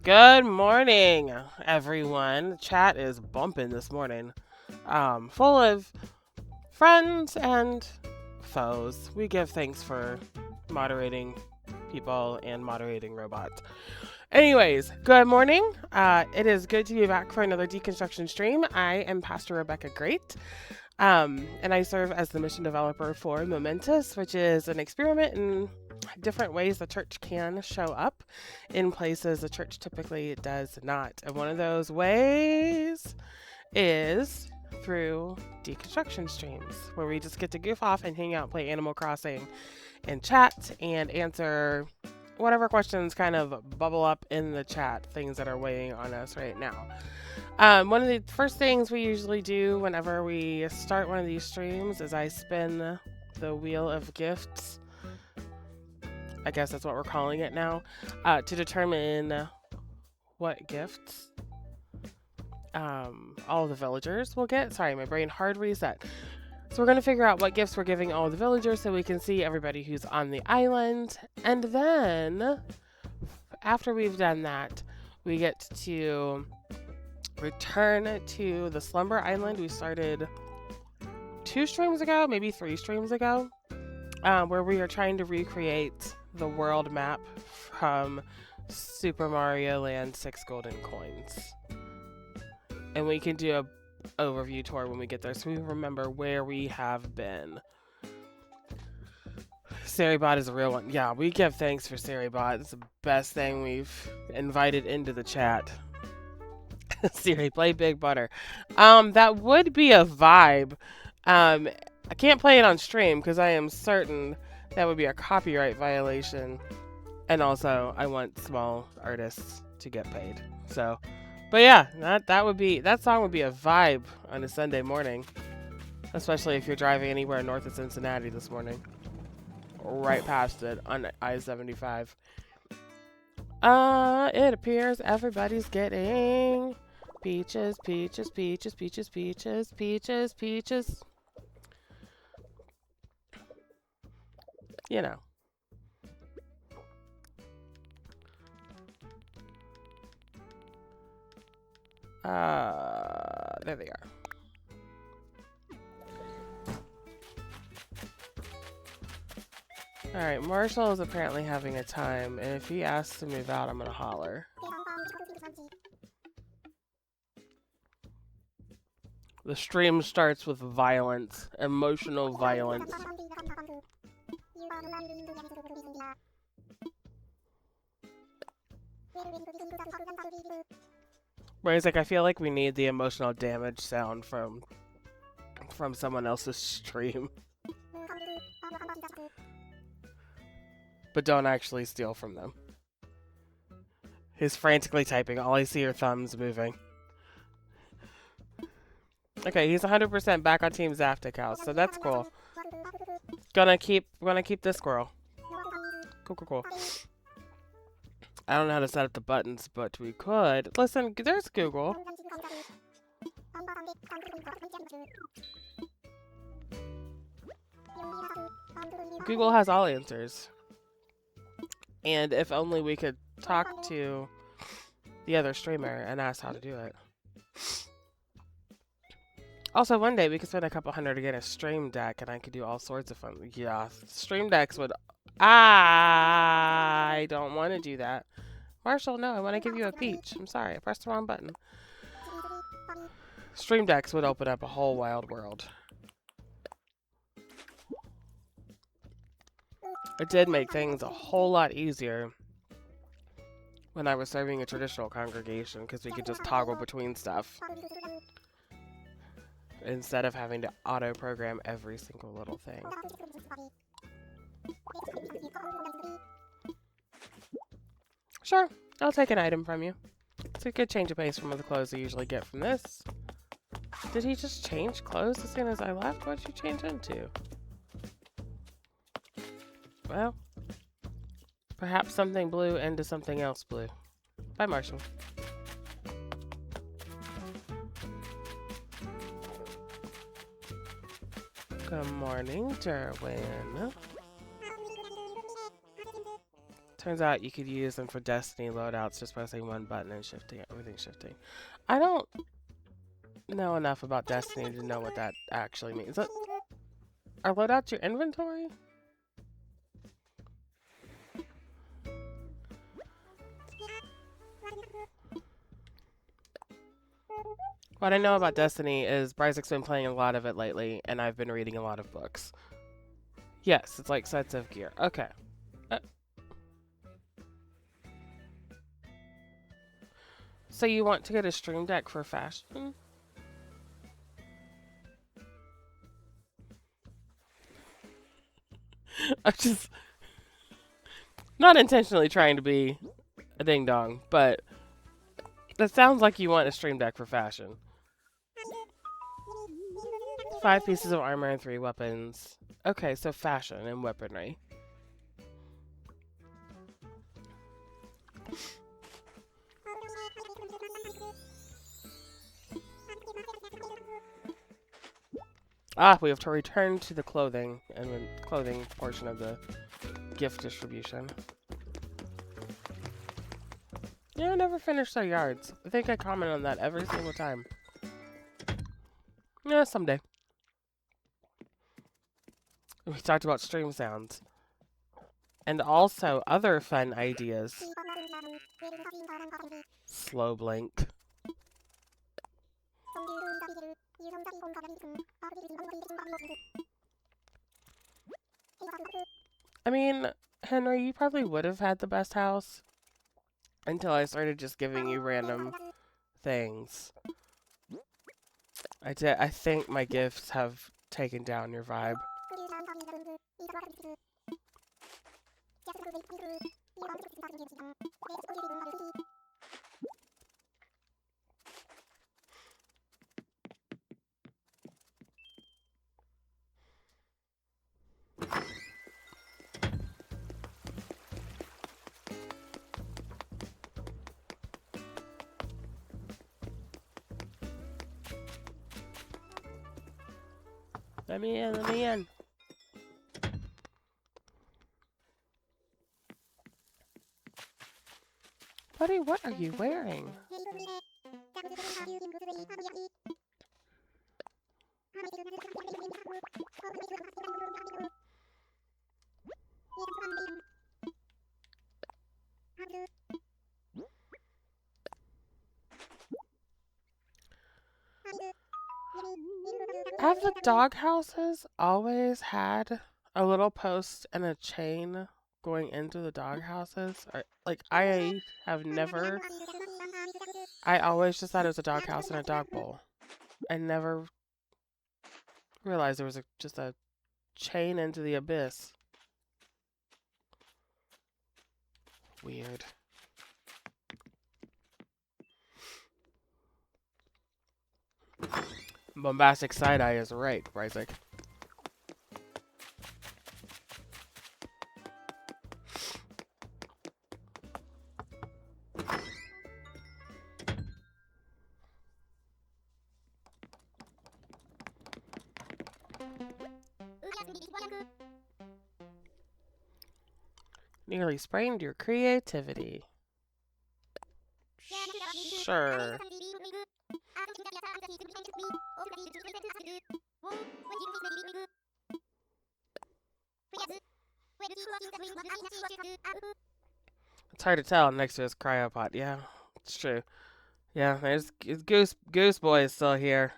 Good morning, everyone. The chat is bumping this morning, full of friends and foes. We give thanks for moderating people and moderating robots. Anyways, good morning. It is good to be back for another deconstruction stream. I am Pastor Rebecca Great, and I serve as the mission developer for Momentous, which is an experiment in different ways the church can show up in places the church typically does not. And one of those ways is through deconstruction streams, where we just get to goof off and hang out, play Animal Crossing, and chat and answer whatever questions kind of bubble up in the chat, things that are weighing on us right now. One of the first things we usually do whenever we start one of these streams is I spin the wheel of gifts. I guess that's what we're calling it now, to determine what gifts all the villagers will get. Sorry, my brain hard reset. So we're going to figure out what gifts we're giving all the villagers so we can see everybody who's on the island. And then, after we've done that, we get to return to the Slumber Island we started 2 streams ago, maybe 3 streams ago, where we are trying to recreate the world map from Super Mario Land 6 Golden Coins. And we can do a overview tour when we get there so we remember where we have been. Sarybot is a real one. Yeah, we give thanks for Sarybot. It's the best thing we've invited into the chat. Siri, play Big Butter. That would be a vibe. I can't play it on stream because I am certain that would be a copyright violation. And also, I want small artists to get paid. So, but yeah, that song would be a vibe on a Sunday morning. Especially if you're driving anywhere north of Cincinnati this morning. Right past it on I-75. It appears everybody's getting peaches, peaches, peaches, peaches, peaches, peaches, peaches. You know. There they are. Alright, Marshall is apparently having a time, and if he asks to move out, I'm gonna holler. The stream starts with violence, emotional violence. Where he's like, I feel like we need the emotional damage sound from someone else's stream. But don't actually steal from them. He's frantically typing. All I see are thumbs moving. Okay, he's 100% back on Team Zaptic House, so that's cool. Gonna keep this squirrel. Cool. I don't know how to set up the buttons, but we could. Listen, there's Google. Google has all answers. And if only we could talk to the other streamer and ask how to do it. Also, one day we could spend a couple hundred to get a stream deck and I could do all sorts of fun. Yeah, stream decks would... I don't want to do that. Marshall, no, I want to give you a peach. I'm sorry, I pressed the wrong button. Stream decks would open up a whole wild world. It did make things a whole lot easier when I was serving a traditional congregation because we could just toggle between stuff instead of having to auto-program every single little thing. Sure, I'll take an item from you. It's a good change of pace from the clothes I usually get from this. Did he just change clothes as soon as I left? What'd you change into? Well, perhaps something blue into something else blue. Bye, Marshall. Good morning, Derwin. Turns out you could use them for Destiny loadouts just pressing one button and shifting everything shifting. I don't know enough about Destiny to know what that actually means. Are loadouts your inventory? What I know about Destiny is Bryzik's been playing a lot of it lately, and I've been reading a lot of books. Yes, it's like sets of gear. Okay. So you want to get a stream deck for fashion? I'm just not intentionally trying to be a ding dong, but that sounds like you want a stream deck for fashion. 5 pieces of armor and 3 weapons. Okay, so fashion and weaponry. Ah, we have to return to the clothing and the clothing portion of the gift distribution. Yeah, I never finished our yards. I think I comment on that every single time. Yeah, someday. We talked about stream sounds. And also other fun ideas. Slow blink. I mean, Henry, you probably would have had the best house until I started just giving you random things. I think my gifts have taken down your vibe. Let me in, let me in. Buddy, what are you wearing? Have the dog houses always had a little post and a chain going into the dog houses? Or, like, I have never... I always just thought it was a dog house and a dog bowl. I never realized there was just a chain into the abyss. Weird. Bombastic side-eye is right, Bryzik. Nearly sprained your creativity. Sure. It's hard to tell next to his cryopod. Yeah, it's true. Yeah, there's Goose Boy is still here.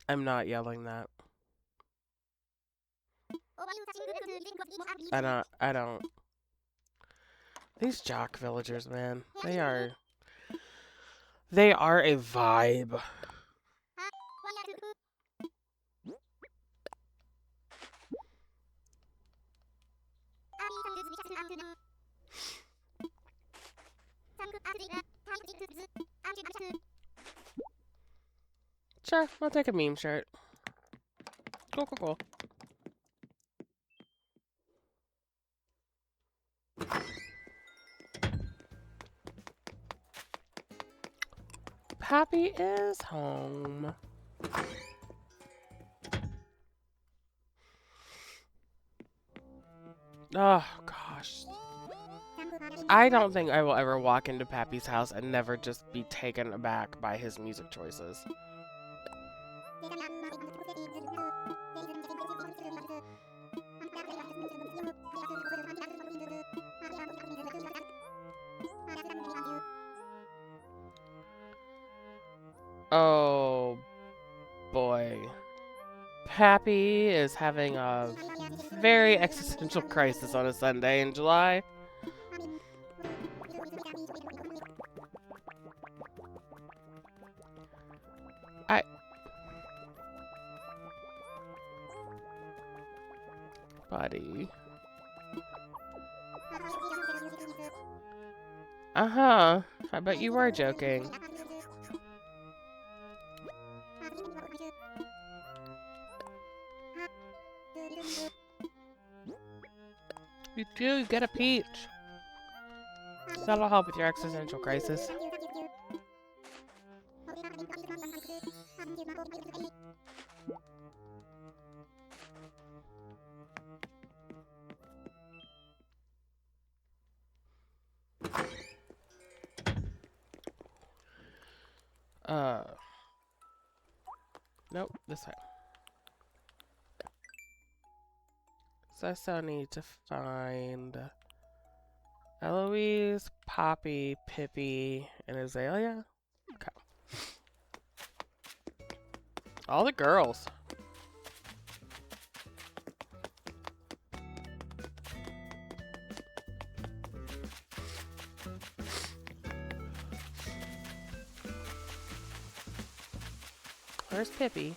I'm not yelling that. I don't. These jock villagers, man. They are a vibe. Sure, I'll take a meme shirt. Cool, cool, cool. Pappy is home. Oh, gosh. I don't think I will ever walk into Pappy's house and never just be taken aback by his music choices. Oh, boy. Pappy is having a very existential crisis on a Sunday in July. Buddy. Uh-huh. I bet you were joking. You do get a peach. That'll help with your existential crisis. Nope, this way. So I still need to find Eloise, Poppy, Pippi, and Azalea. Okay. All the girls. Where's Pippi?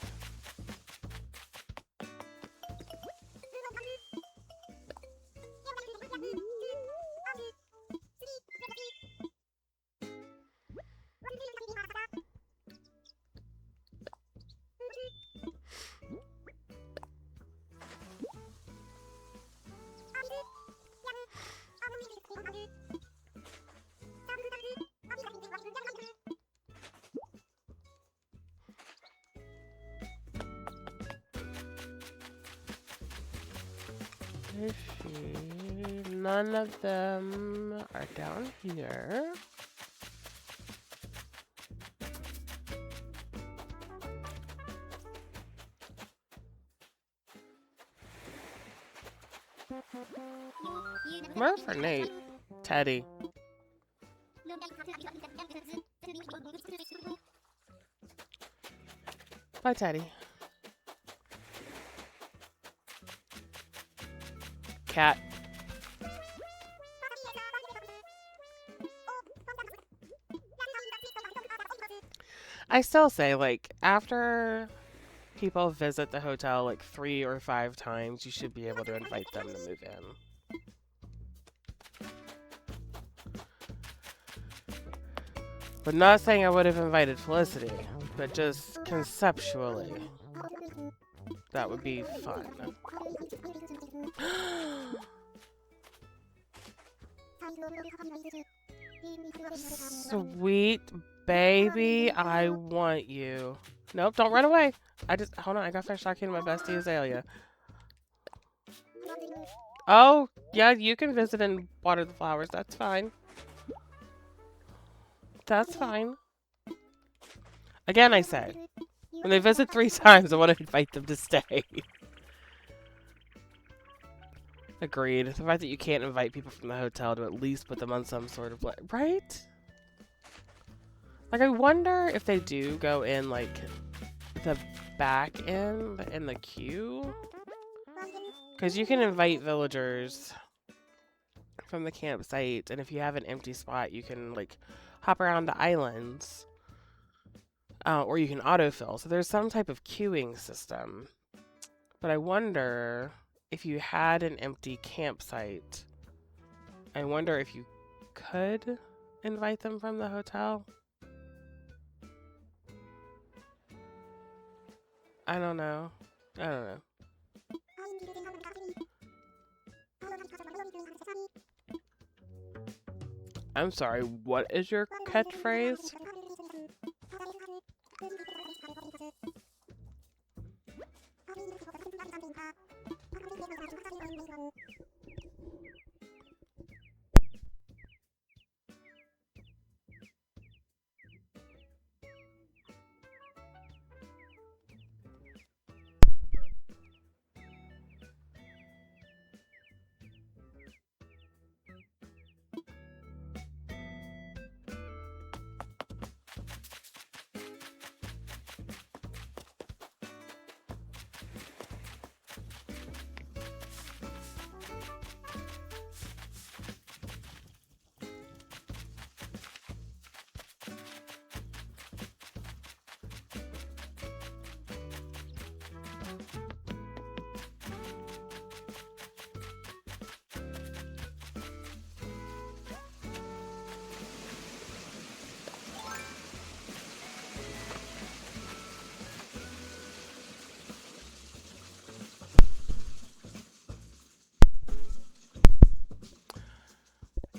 None of them are down here. Where's for Nate? Teddy. Bye, Teddy. Cat. I still say, like, after people visit the hotel like 3 or 5 times, you should be able to invite them to move in. But not saying I would have invited Felicity, but just conceptually, that would be fun. Sweet baby, I want you. Nope, don't run away. Hold on, I got finished talking to my bestie Azalea. Oh, yeah, you can visit and water the flowers, that's fine. That's fine. Again, I say, when they visit 3 times, I want to invite them to stay. Agreed. The fact that you can't invite people from the hotel to at least put them on some sort of... Right? Like, I wonder if they do go in, like, the back end in the queue. Because you can invite villagers from the campsite, and if you have an empty spot, you can, like, hop around the islands. Or you can autofill. So there's some type of queuing system. But I wonder if you had an empty campsite, I wonder if you could invite them from the hotel. I don't know. I don't know. I'm sorry, what is your catchphrase?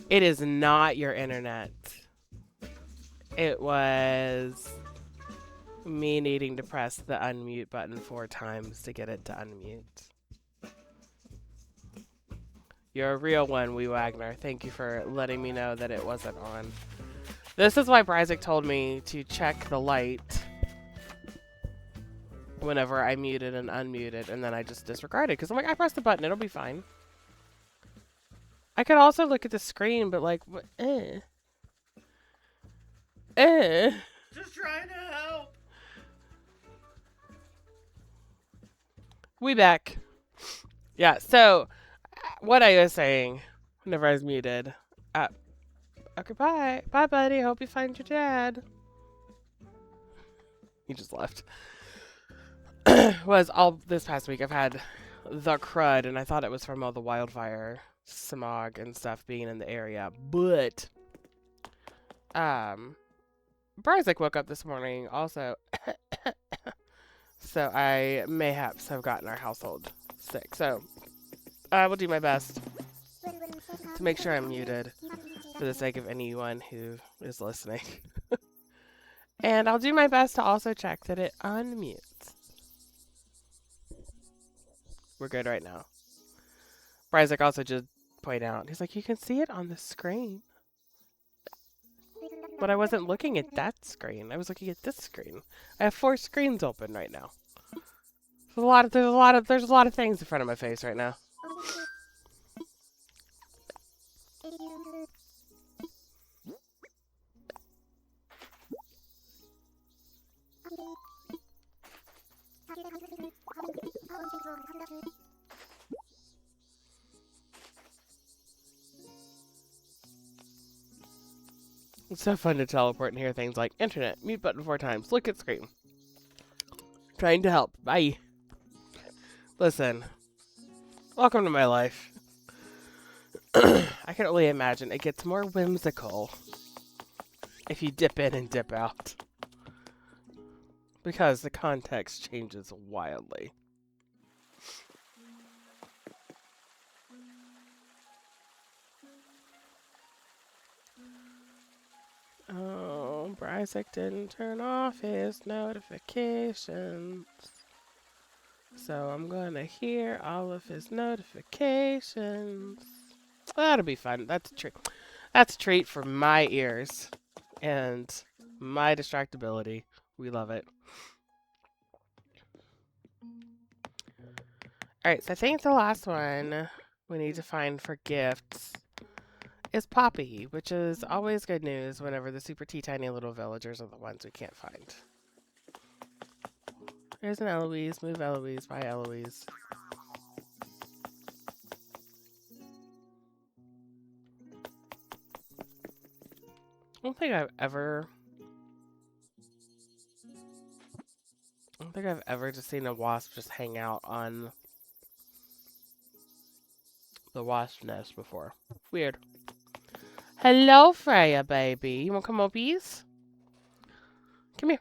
It is not your internet. It was me needing to press the unmute button 4 times to get it to unmute. You're a real one, Wee Wagner. Thank you for letting me know that it wasn't on. This is why Bryzik told me to check the light whenever I muted and unmuted, and then I just disregarded because I'm like, I pressed the button, it'll be fine. I could also look at the screen, but like, what? Just trying to help. We back. Yeah, so what I was saying whenever I was muted. Okay, bye. Bye, buddy. Hope you find your dad. He just left. Was all this past week I've had the crud, and I thought it was from all the wildfire smog and stuff being in the area. But Bryzik woke up this morning also. So I mayhaps have gotten our household sick. So I will do my best to make sure I'm muted for the sake of anyone who is listening. And I'll do my best to also check that it unmutes. We're good right now. Bryzik also just pointed out, he's like, you can see it on the screen. But I wasn't looking at that screen. I was looking at this screen. I have 4 screens open right now. There's a lot of things in front of my face right now. It's so fun to teleport and hear things like internet, mute button 4 times, look at screen. Trying to help. Bye. Listen. Welcome to my life. I can only imagine it gets more whimsical if you dip in and dip out. Because the context changes wildly. Oh, Bryzik didn't turn off his notifications. So I'm gonna hear all of his notifications. That'll be fun. That's a treat. That's a treat for my ears and my distractibility. We love it. Alright, so I think the last one we need to find for gifts is Poppy, which is always good news whenever the super teeny little villagers are the ones we can't find. There's an Eloise. Move Eloise. Bye, Eloise. I don't think I've ever just seen a wasp just hang out on the wasp nest before. Weird. Hello, Freya, baby. You want to come up, bees? Come here.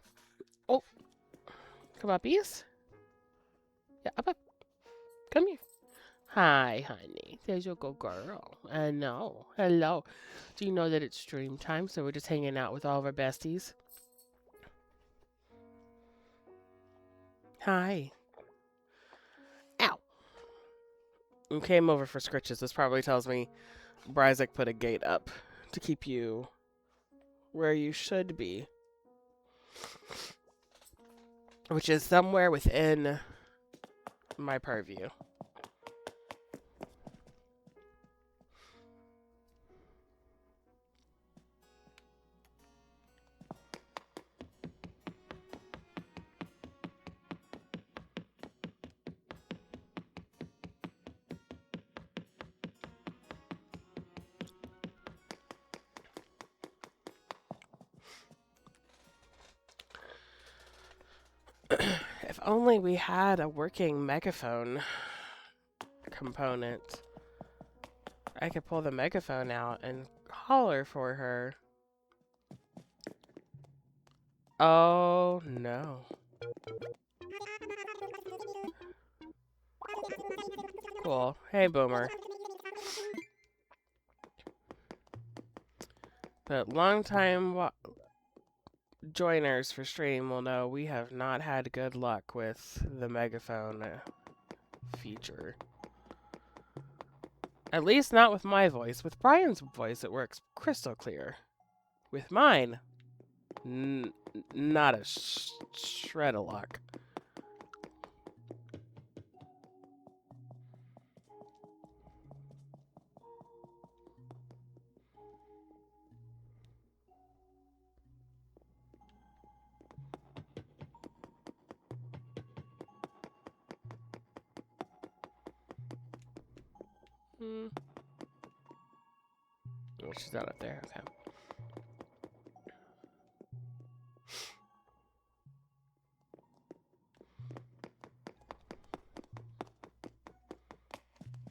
Oh. Come up, bees. Up, up. Come here. Hi, honey. There's your good girl. I know. Hello. Do you know that it's stream time? So we're just hanging out with all of our besties. Hi. Ow. You came over for scritches. This probably tells me Bryzik put a gate up to keep you where you should be, which is somewhere within my purview. If only we had a working megaphone component. I could pull the megaphone out and holler for her. Oh, no. Cool. Hey, Boomer. But long-time joiners for stream will know we have not had good luck with the megaphone feature. At least not with my voice. With Brian's voice, it works crystal clear. With mine, not a shred of luck. Oh, she's not up there. Okay.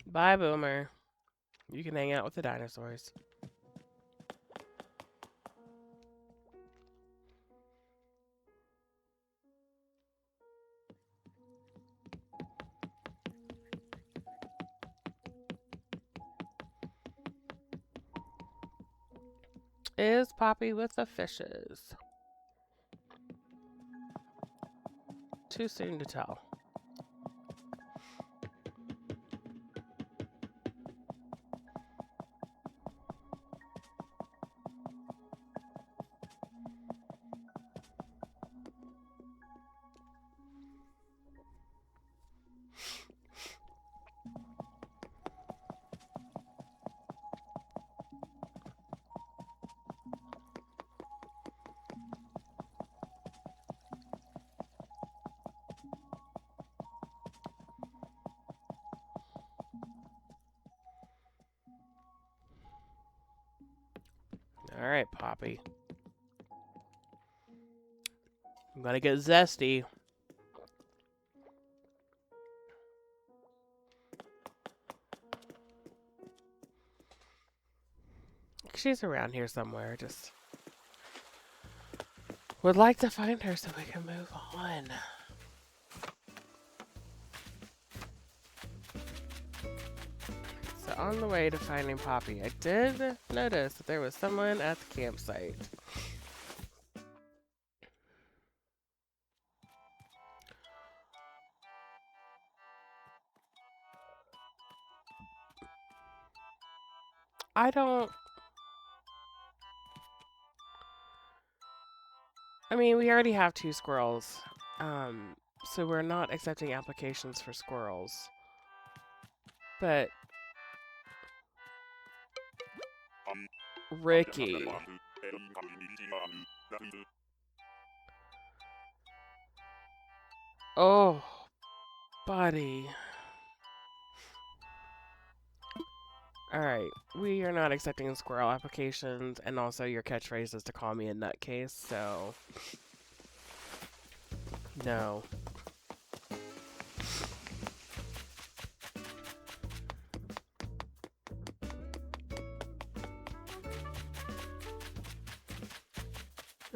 Bye, Boomer. You can hang out with the dinosaurs. Is Poppy with the fishes? Too soon to tell. All right, Poppy. I'm gonna get zesty. She's around here somewhere. Just would like to find her so we can move on. So on the way to finding Poppy, I did notice that there was someone at the campsite. I mean, we already have 2 squirrels. So we're not accepting applications for squirrels. But Ricky. Oh, buddy. Alright, we are not accepting squirrel applications, and also your catchphrase is to call me a nutcase, so... No.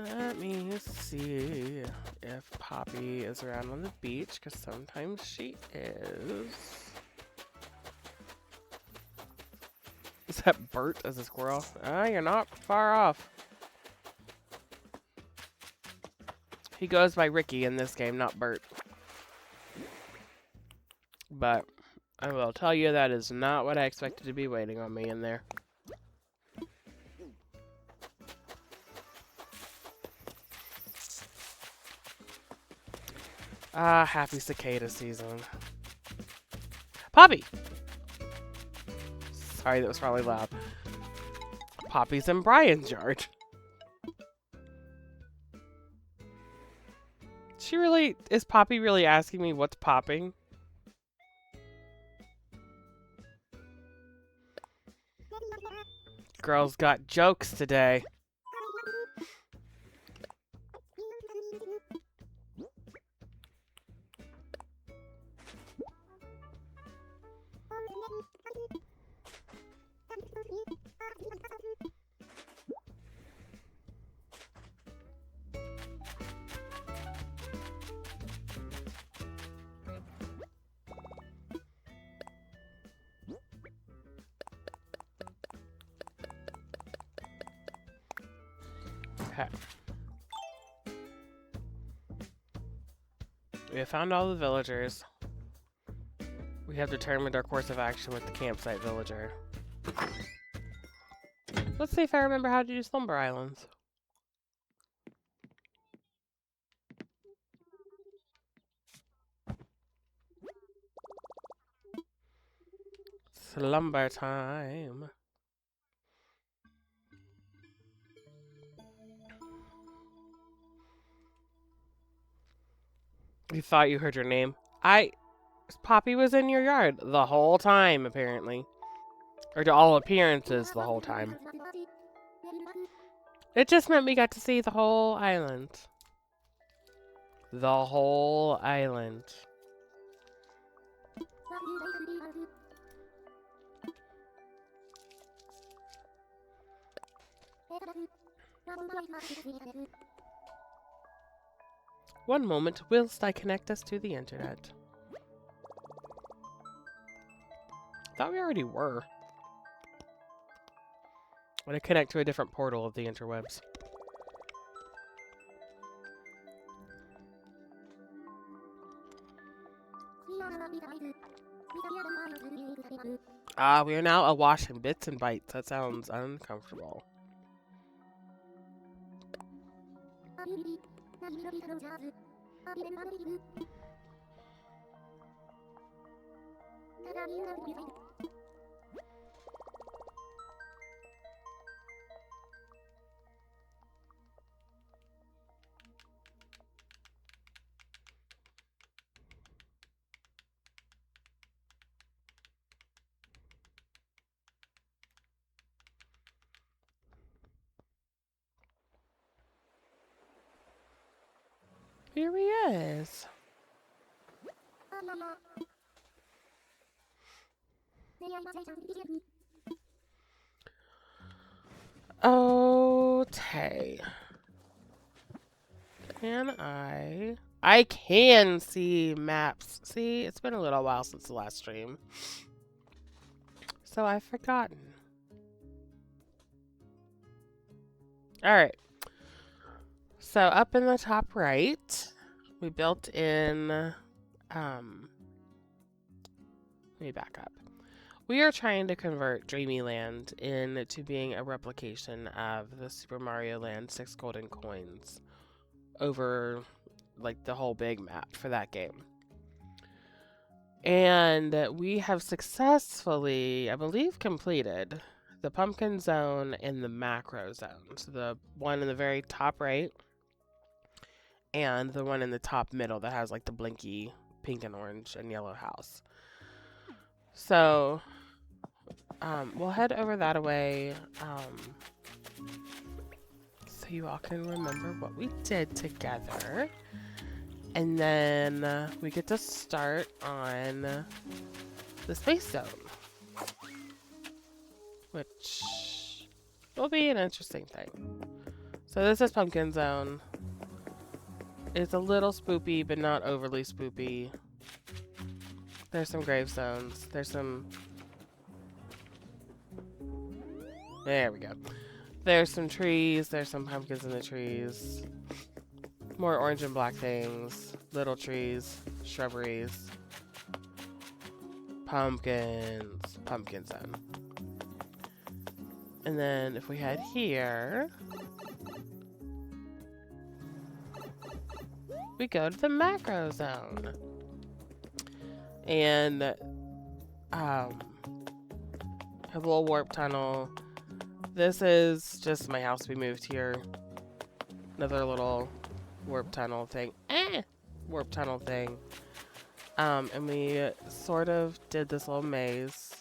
Let me see if Poppy is around on the beach, because sometimes she is. Is that Bert as a squirrel? Ah, you're not far off. He goes by Ricky in this game, not Bert. But I will tell you that is not what I expected to be waiting on me in there. Ah, happy cicada season. Poppy! Sorry, that was probably loud. Poppy's in Brian's yard. Is Poppy really asking me what's popping? Girls got jokes today. Okay. We have found all the villagers. We have determined our course of action with the campsite villager. Let's see if I remember how to do Slumber Islands. Slumber time. You thought you heard your name. Poppy was in your yard the whole time, apparently. Or to all appearances, the whole time. It just meant we got to see the whole island. The whole island. One moment, whilst I connect us to the internet. Thought we already were. I'm gonna connect to a different portal of the interwebs. Ah, we are now awash in bits and bytes. That sounds uncomfortable. Here he is. Okay. I can see maps. See, it's been a little while since the last stream. So I've forgotten. Alright. So up in the top right, we built in, let me back up. We are trying to convert Dreamyland into being a replication of the Super Mario Land 6 golden coins over like the whole big map for that game. And we have successfully, I believe, completed the pumpkin zone and the macro zone. So the one in the very top right and the one in the top middle that has like the blinky pink and orange and yellow house. So we'll head over that way so you all can remember what we did together. And then we get to start on the space zone, which will be an interesting thing. So this is Pumpkin Zone. It's a little spoopy, but not overly spoopy. There's some gravestones. There's some... There we go. There's some trees. There's some pumpkins in the trees. More orange and black things. Little trees. Shrubberies. Pumpkins. Pumpkin Zone. And then if we head here... we go to the macro zone. And have a little warp tunnel. This is just my house. We moved here. Another little warp tunnel thing. Warp tunnel thing. And we sort of did this little maze,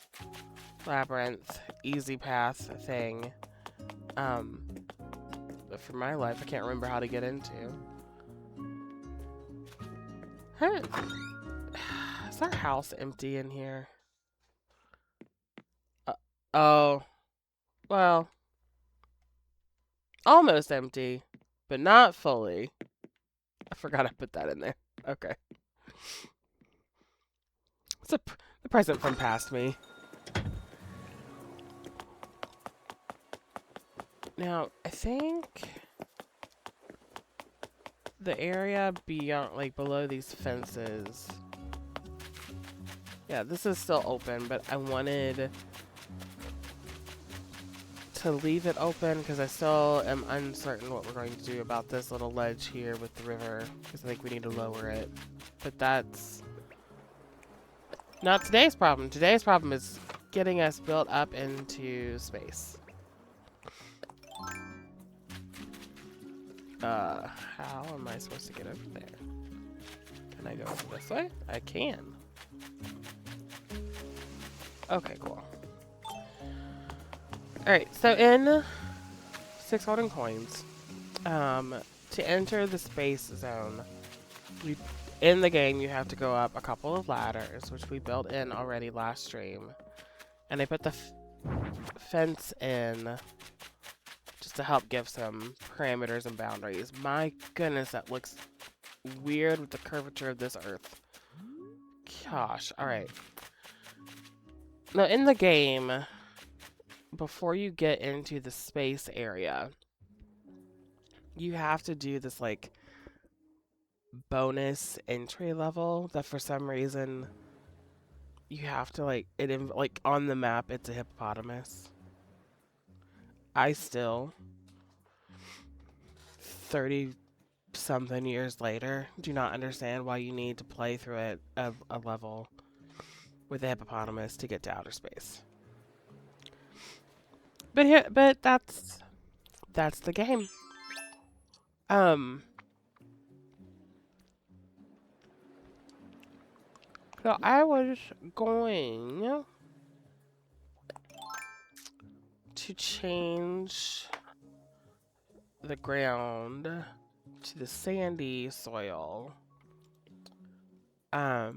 labyrinth, easy path thing. But for my life, I can't remember how to get into. Is our house empty in here? Oh. Well. Almost empty, but not fully. I forgot I put that in there. Okay. It's the present from past me. Now, I think... the area beyond, like, below these fences. Yeah, this is still open, but I wanted to leave it open because I still am uncertain what we're going to do about this little ledge here with the river, because I think we need to lower it. But that's not today's problem. Today's problem is getting us built up into space. How am I supposed to get over there? Can I go this way? I can. Okay, cool. Alright, so in 6 golden coins, to enter the space zone, in the game you have to go up a couple of ladders, which we built in already last stream. And I put the fence in just to help give some parameters and boundaries. My goodness, that looks weird with the curvature of this earth. Gosh, alright. Now, in the game, before you get into the space area, you have to do this, like, bonus entry level that for some reason you have to, like, like, on the map, it's a hippopotamus. I still, 30-something years later, do not understand why you need to play through it a level with a hippopotamus to get to outer space. But that's the game. So I was going to change the ground to the sandy soil, to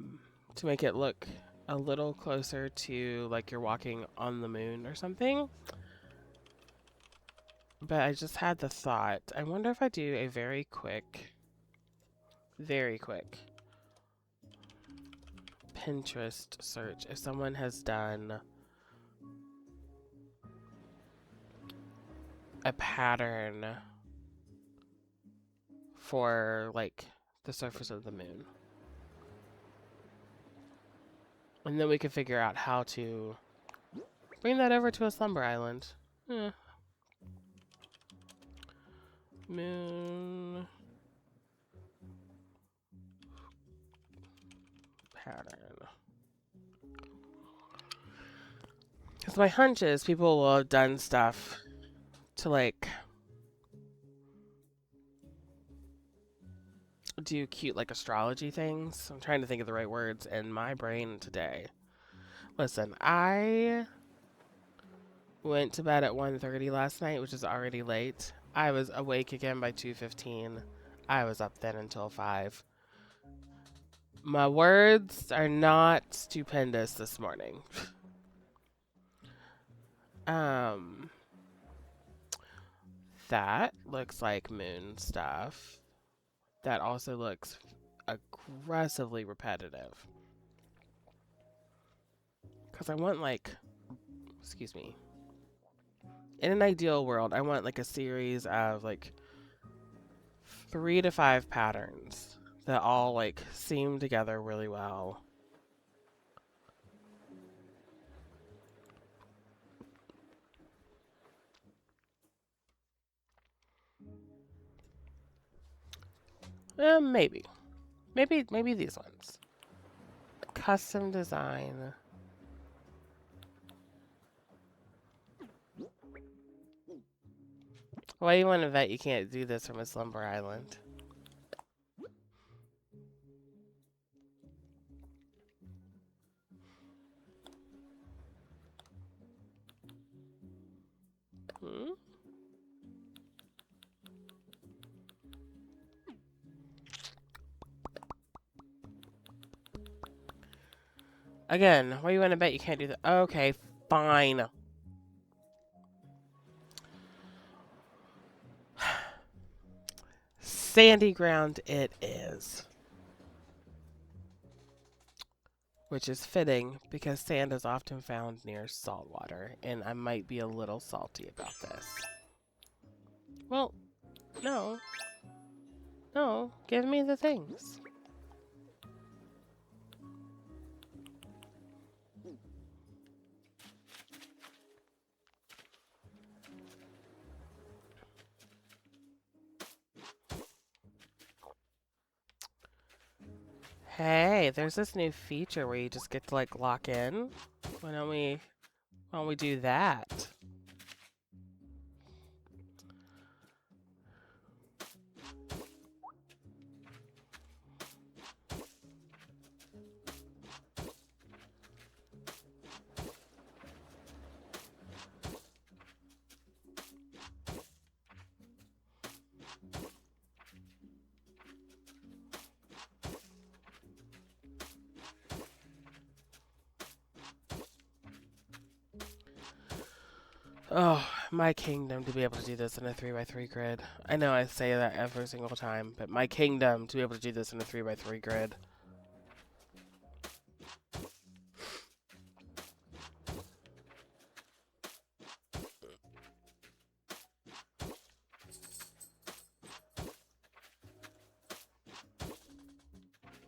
make it look a little closer to like you're walking on the moon or something. But I just had the thought, I wonder if I do a very quick Pinterest search, if someone has done a pattern for like the surface of the moon. And then we can figure out how to bring that over to a slumber island. Moon pattern. Because my hunch is people will have done stuff to like do cute like astrology things. I'm trying to think of the right words in my brain today. Listen, I went to bed at 1:30 last night, which is already late. I was awake again by 2:15. I was up then until 5. My words are not stupendous this morning. that looks like moon stuff. That also looks aggressively repetitive. Because I want like, excuse me. In an ideal world, I want like a series of like 3 to 5 patterns that all like seam together really well. Maybe. Maybe these ones. Custom design. Why do you want to bet you can't do this from a slumber island? Hmm? Again, why do you want to bet you can't do that? Okay, fine. Sandy ground it is. Which is fitting because sand is often found near salt water, and I might be a little salty about this. Well, no. No, give me the things. Hey, there's this new feature where you just get to like lock in. Why don't we do that? Oh, my kingdom to be able to do this in a 3x3 grid. I know I say that every single time, but my kingdom to be able to do this in a 3x3 grid.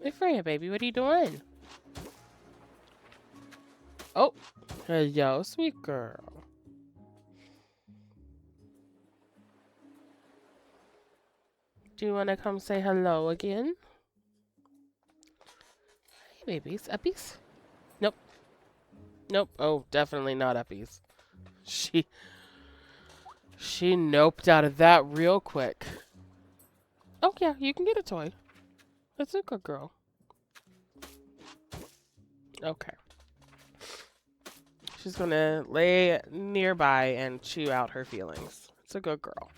Hey, Freya, baby, what are you doing? Oh, hello, sweet girl. Do you want to come say hello again? Hey, babies. Uppies? Nope. Nope. Oh, definitely not uppies. She noped out of that real quick. Oh, yeah, you can get a toy. That's a good girl. Okay. She's gonna lay nearby and chew out her feelings. It's a good girl.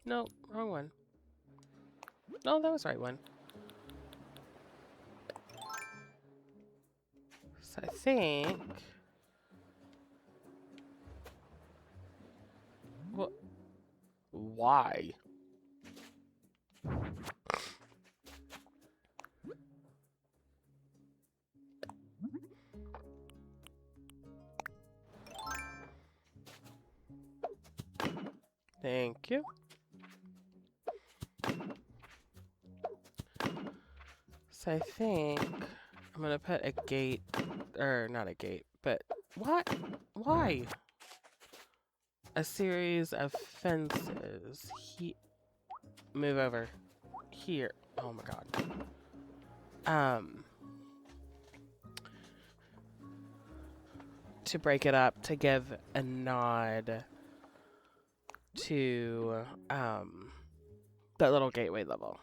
No, wrong one. No, that was the right one. So I think... What? Why? Thank you. So I think I'm gonna put a gate, or not a gate, but what? Why? A series of fences. Move over here. Oh my god. To break it up to give a nod to that little gateway level.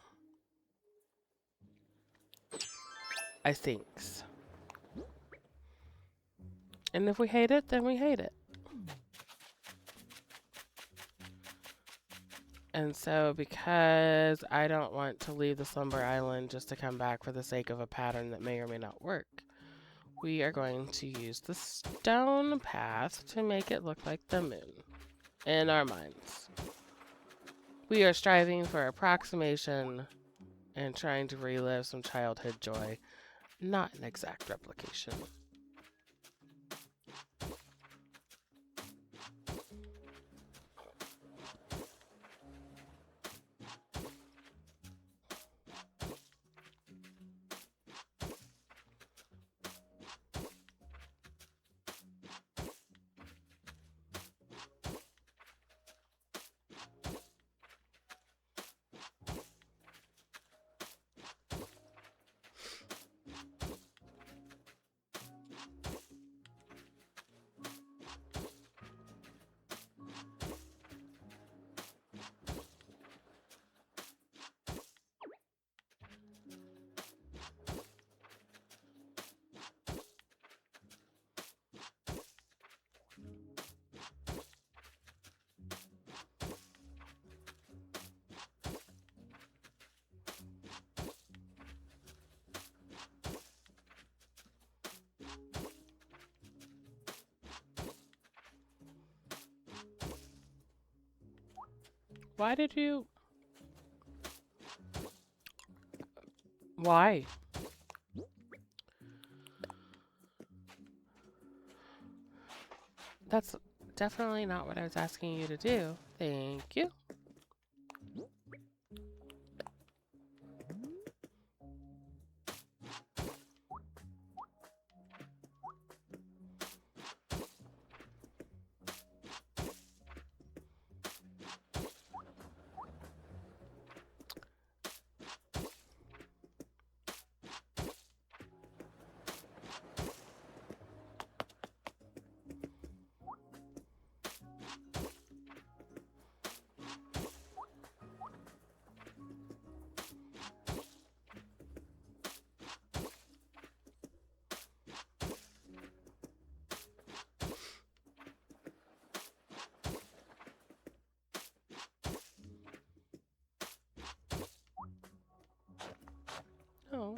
I think. And if we hate it, then we hate it. And so because I don't want to leave the Slumber Island just to come back for the sake of a pattern that may or may not work, we are going to use the stone path to make it look like the moon in our minds. We are striving for approximation and trying to relive some childhood joy, not an exact replication. Why did you... Why? That's definitely not what I was asking you to do. Thank you. Oh.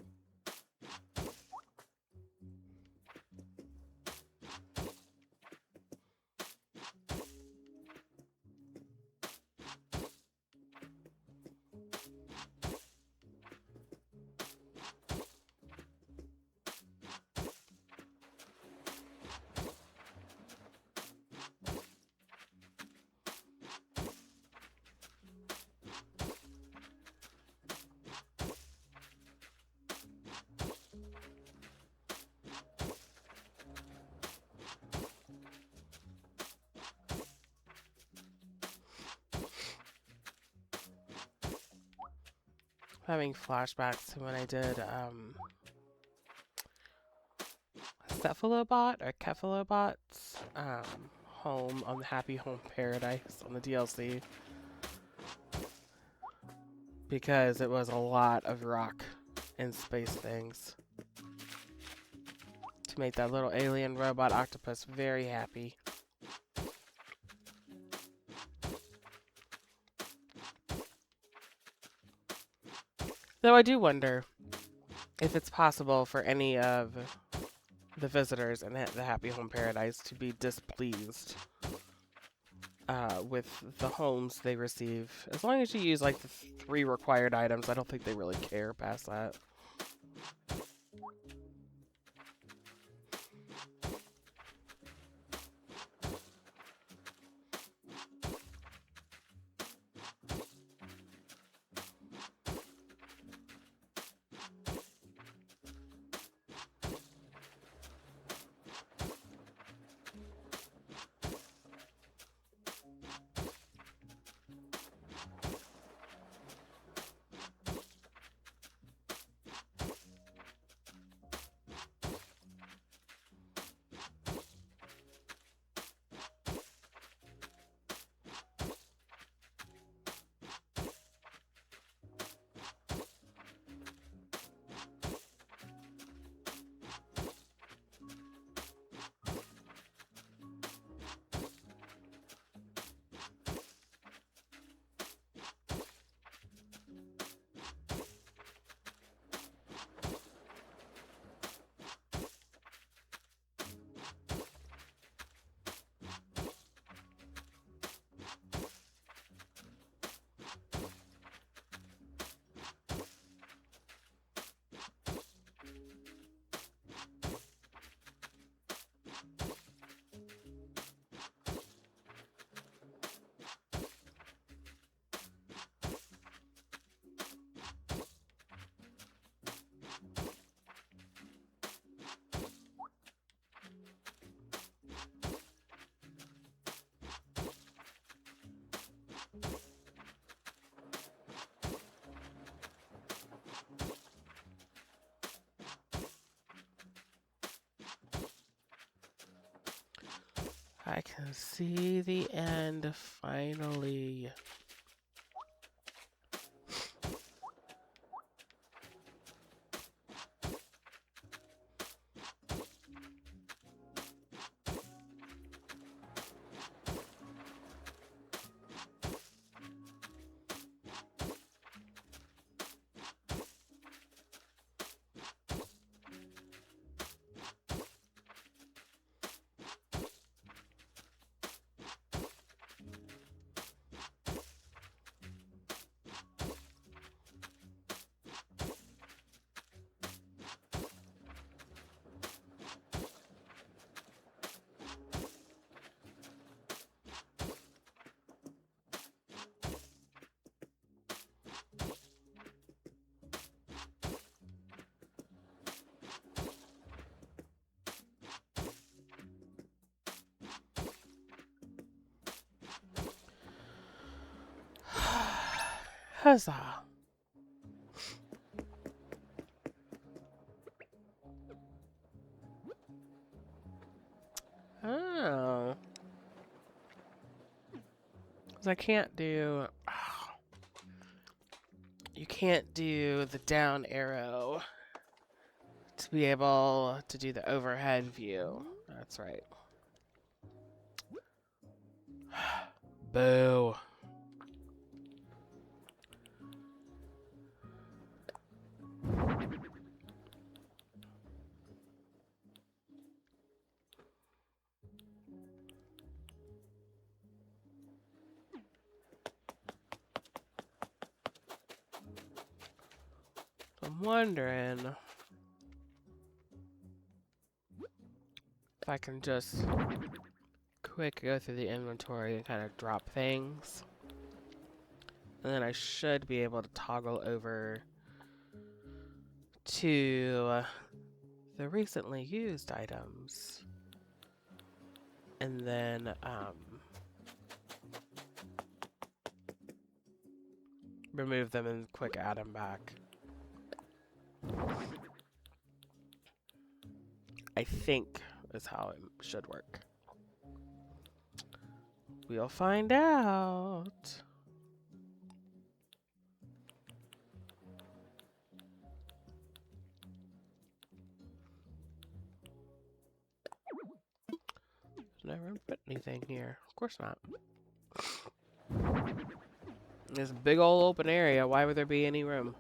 Having flashbacks to when I did Cephalobot or Kephalobot's home on the Happy Home Paradise on the DLC. Because it was a lot of rock and space things. to make that little alien robot octopus very happy. Though I do wonder if it's possible for any of the visitors in the Happy Home Paradise to be displeased with the homes they receive. As long as you use like the 3 required items, I don't think they really care past that. I can see the end finally. Huzzah. Oh. Because I can't do... You can't do the down arrow to be able to do the overhead view. That's right. Boo. I'm wondering if I can just quick go through the inventory and kind of drop things. And then I should be able to toggle over to the recently used items. And then remove them and quick add them back. I think is how it should work. We'll find out. Don't put anything here. Of course not. This big old open area. Why would there be any room?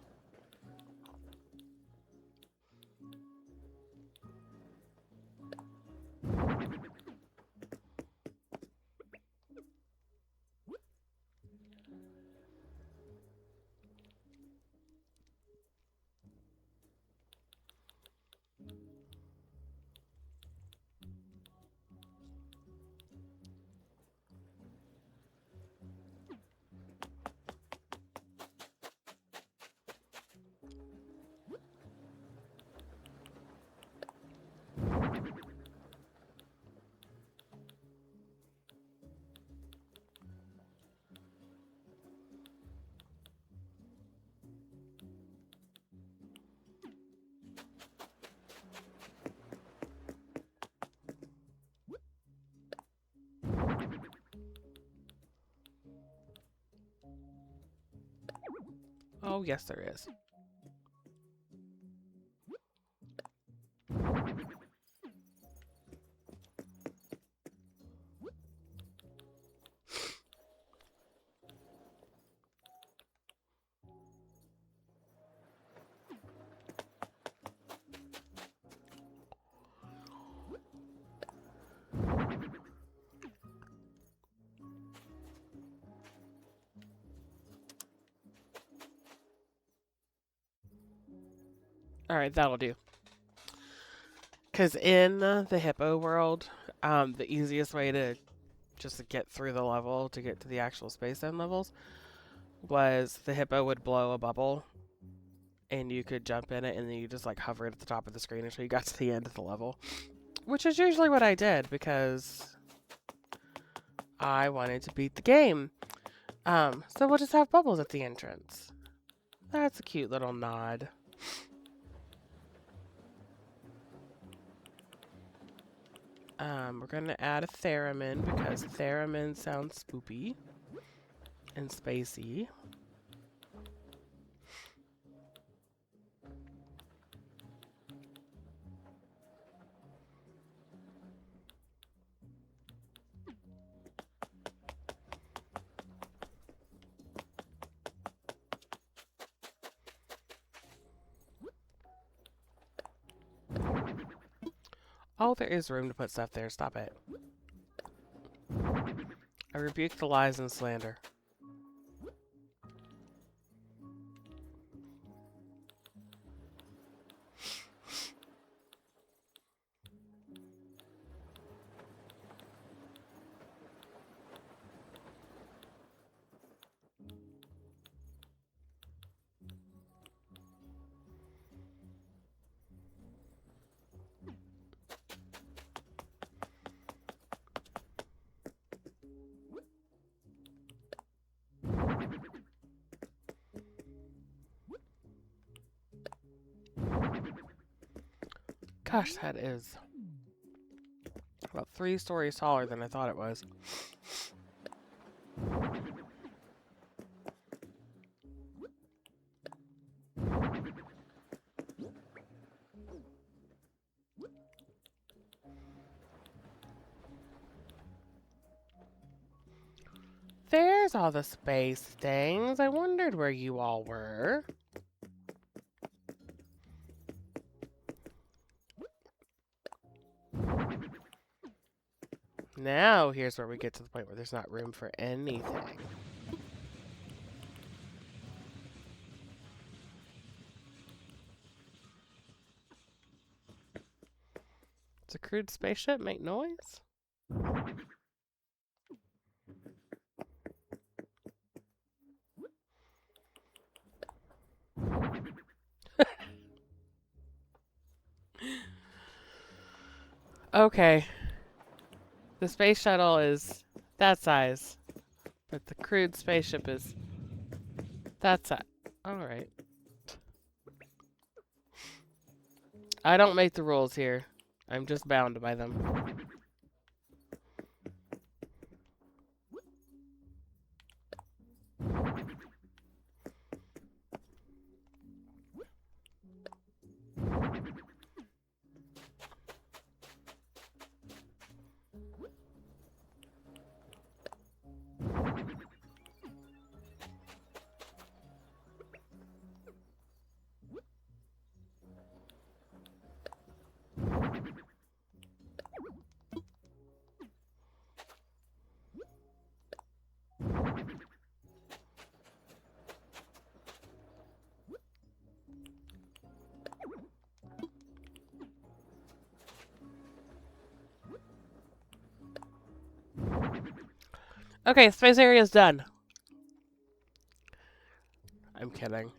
Oh, yes, there is. All right, that'll do. Because in the hippo world, the easiest way to just get through the level to get to the actual space end levels was the hippo would blow a bubble and you could jump in it and then you just like hover it at the top of the screen until you got to the end of the level. Which is usually what I did because I wanted to beat the game. So we'll just have bubbles at the entrance. That's a cute little nod. We're gonna add a theremin because theremin sounds spoopy and spacey. Oh, there is room to put stuff there. Stop it. I rebuke the lies and slander. Gosh, that is about 3 stories taller than I thought it was. There's all the space things. I wondered where you all were. Now, here's where we get to the point where there's not room for anything. Does a crewed spaceship make noise? Okay. The space shuttle is that size, but the crewed spaceship is that size. Alright. I don't make the rules here. I'm just bound by them. Okay, space area is done. I'm kidding.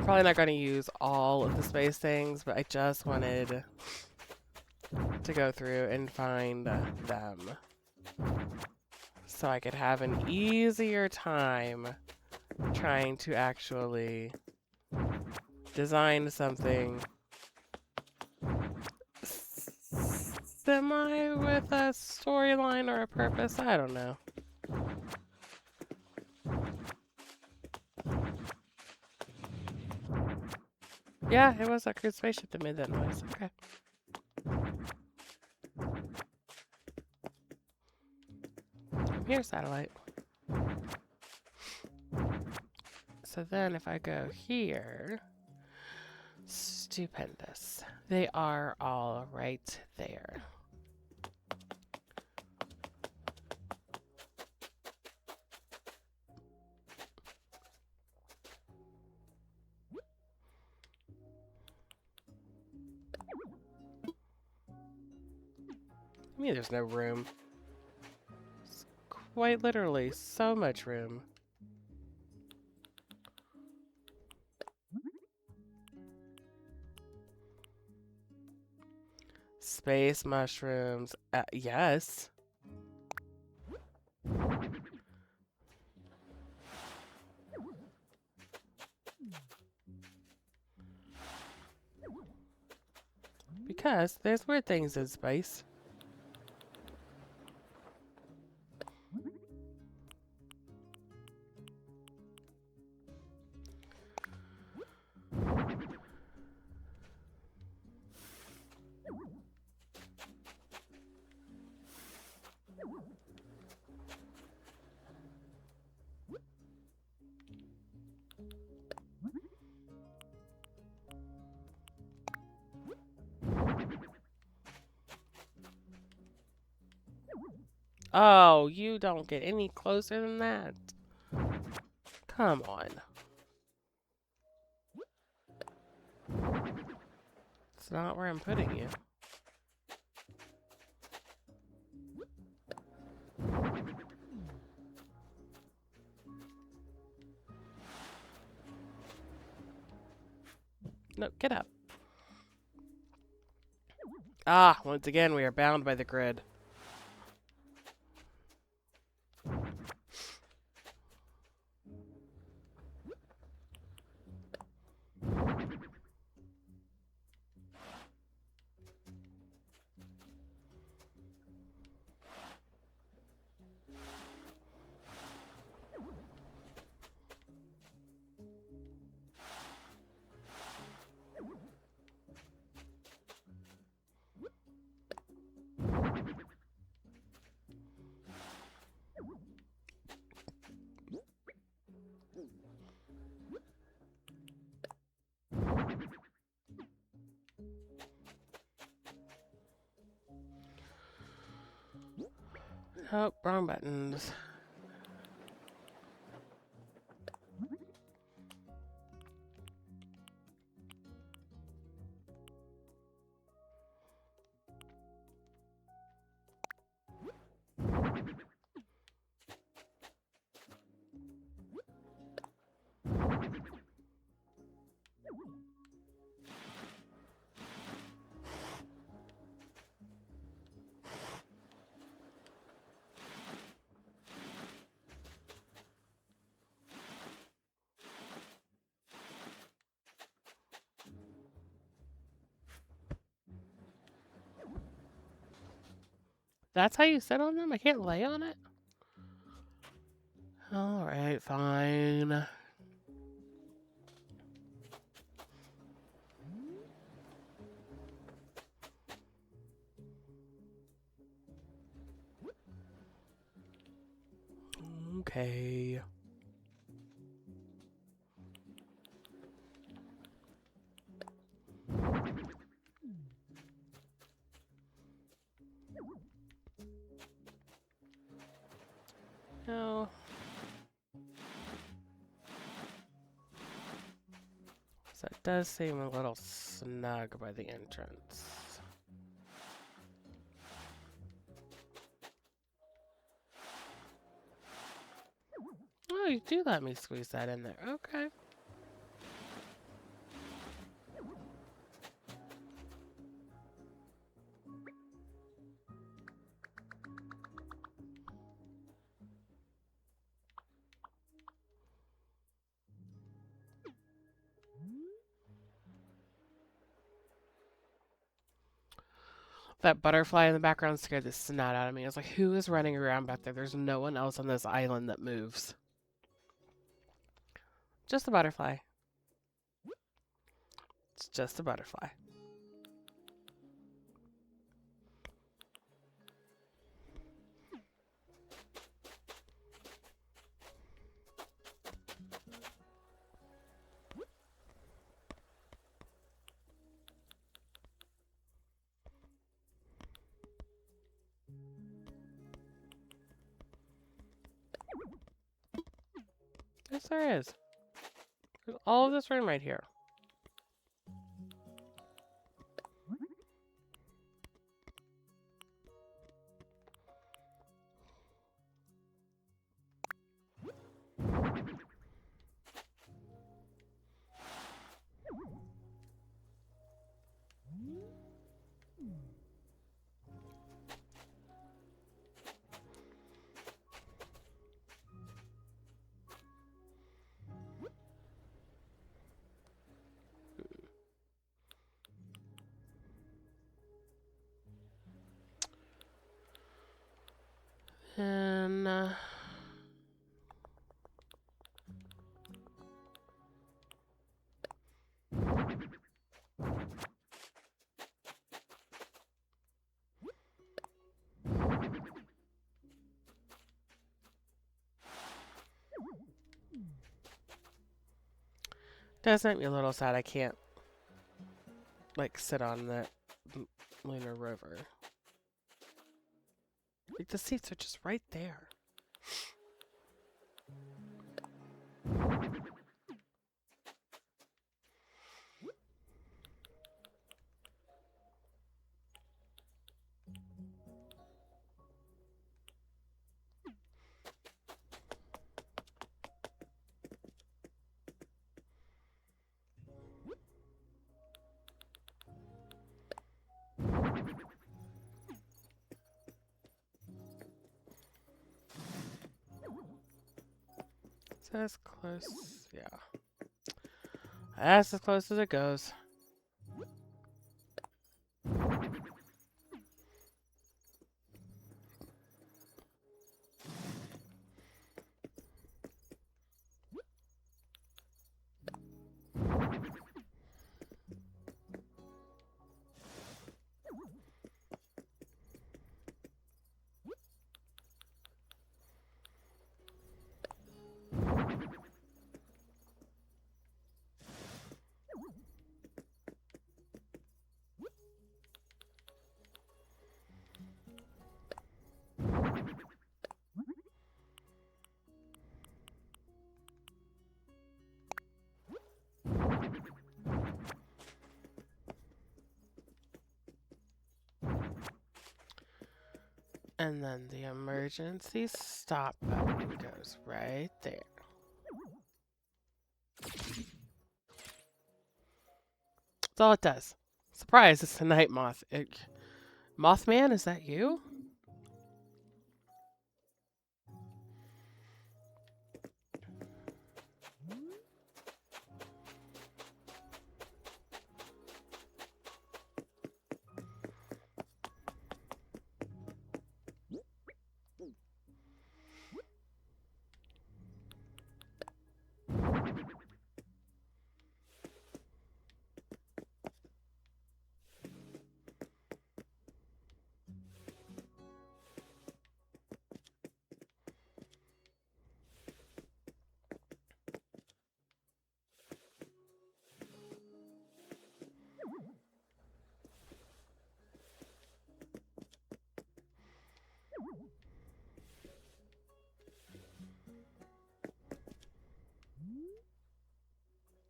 Probably not going to use all of the space things, but I just wanted to go through and find them so I could have an easier time trying to actually design something semi with a storyline or a purpose. I don't know. Yeah, it was a cruise spaceship that made that noise. Okay. Come here, satellite. So then if I go here, stupendous. They are all right there. I mean, there's no room. It's quite literally so much room. Space mushrooms. Yes. Because there's weird things in space. Oh, you don't get any closer than that. Come on. It's not where I'm putting you. No, get up. Ah, once again, we are bound by the grid. Oh, wrong buttons. That's how you sit on them? I can't lay on it? Alright, fine. Okay. No. So it does seem a little snug by the entrance. Oh, you do let me squeeze that in there. Okay. That butterfly in the background scared the snot out of me. I was like, who is running around back there? There's no one else on this island that moves. Just a butterfly. It's just a butterfly. Yes, there is. There's all of this room right here. And does make me a little sad I can't, like, sit on that lunar rover. Like, the seats are just right there. It's as close, yeah. That's as close as it goes. And then the emergency stop button goes right there. That's all it does. Surprise, it's the night moth. Mothman, is that you?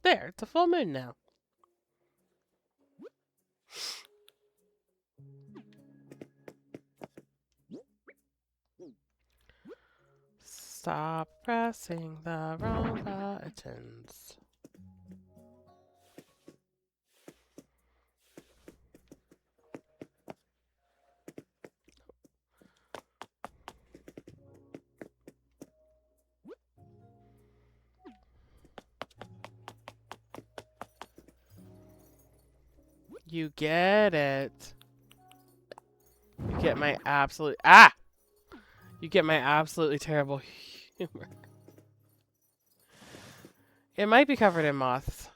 There, it's a full moon now. Stop pressing the wrong buttons. You get it. You get my absolute You get my absolutely terrible humor. It might be covered in moths.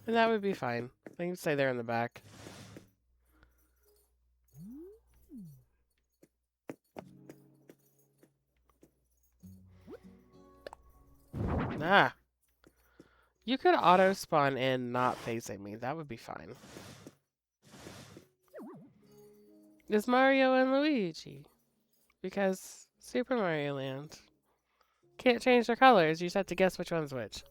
And that would be fine. They can stay there in the back. You could auto spawn in not facing me. That would be fine. It's Mario and Luigi. Because Super Mario Land. Can't change their colors. You just have to guess which one's which.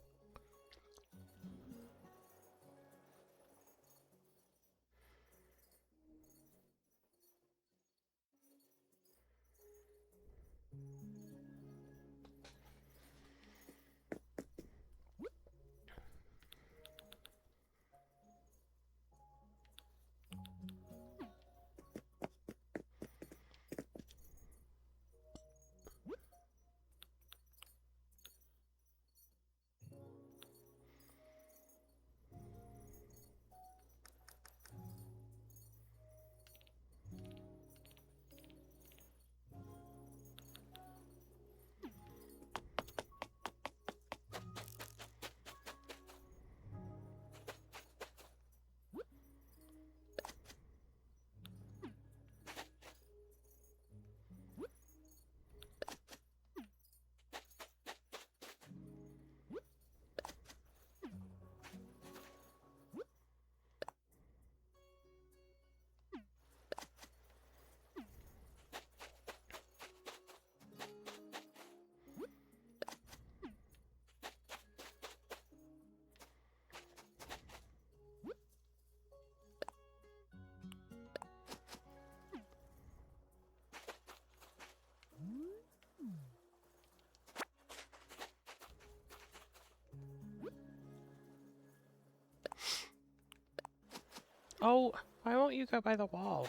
Oh, why won't you go by the wall?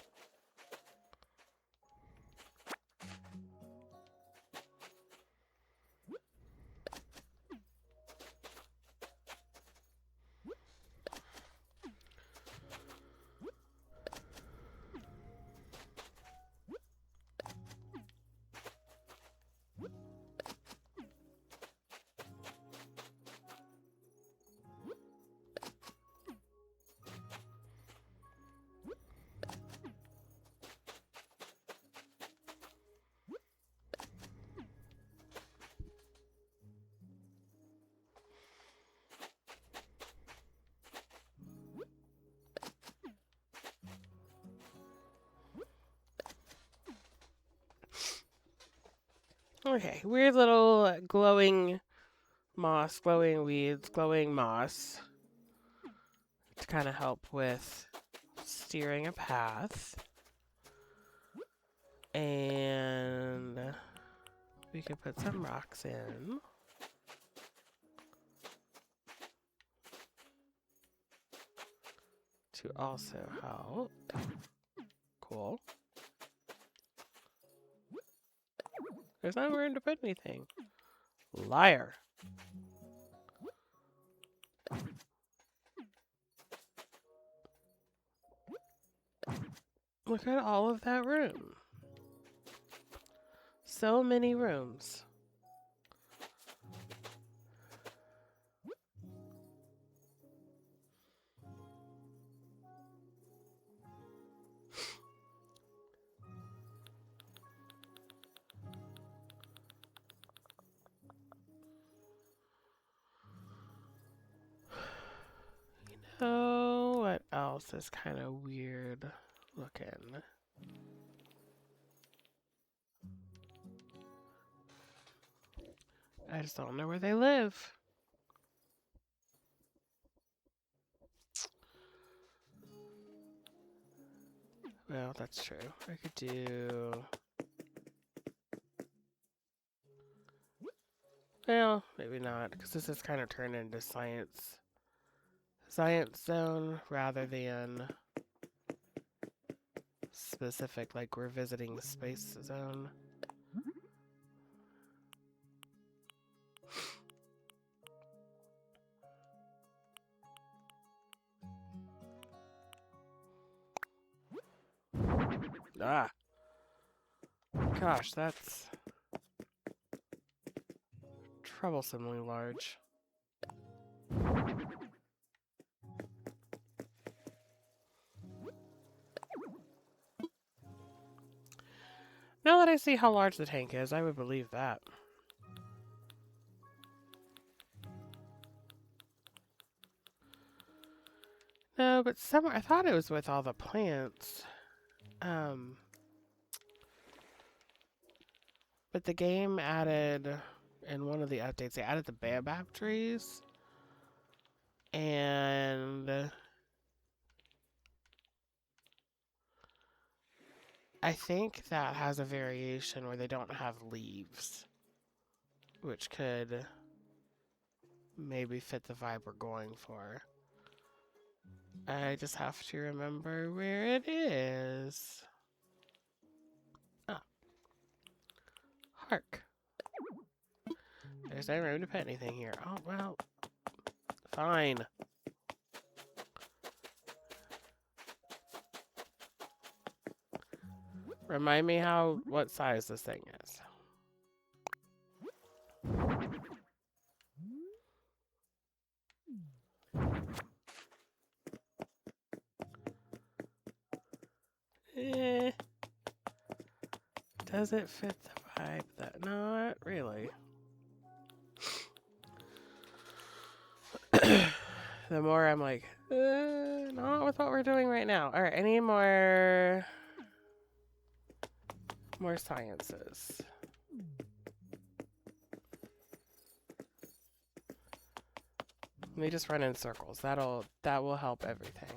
Okay, weird little glowing moss, glowing weeds, glowing moss to kind of help with steering a path. And we could put some rocks in. To also help. Cool. There's no room to put anything. Liar. Look at all of that room. So many rooms. Oh, what else is kind of weird looking? I just don't know where they live. Well, that's true. I could do Well, maybe not, because this is kind of turned into science zone rather than specific, like we're visiting space zone. Ah, gosh, that's troublesomely large. Now that I see how large the tank is, I would believe that. No, but somewhere I thought it was with all the plants. But the game added in one of the updates, they added the baobab trees, and I think that has a variation where they don't have leaves, which could maybe fit the vibe we're going for. I just have to remember where it is. Ah, hark. There's no room to put anything here. Oh, well, fine. Remind me what size this thing is. Eh. Does it fit the vibe? Not really. The more I'm like, not with what we're doing right now. All right, I need more sciences. Let me just run in circles. That will help everything.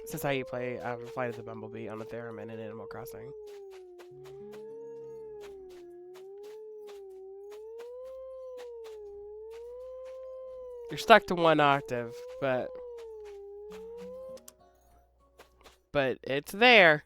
This is how you play Flight of the Bumblebee on a theremin in Animal Crossing. You're stuck to one octave, but it's there.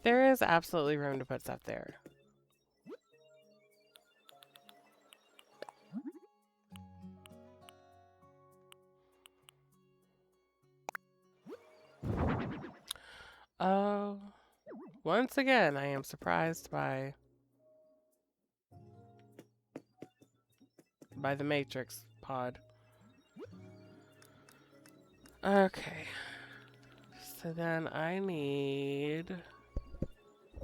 There is absolutely room to put stuff there. Oh, once again, I am surprised by the Matrix pod. Okay. So then I need...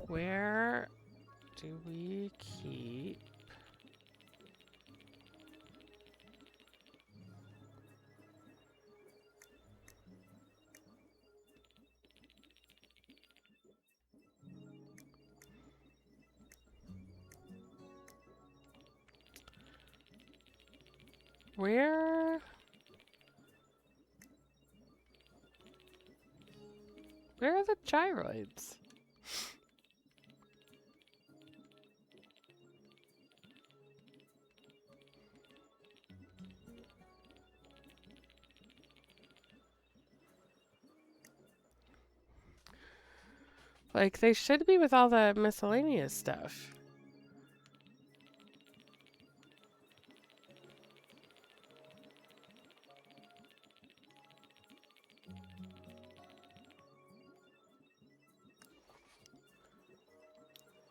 Where do we keep... Where are the gyroids? Like, they should be with all the miscellaneous stuff.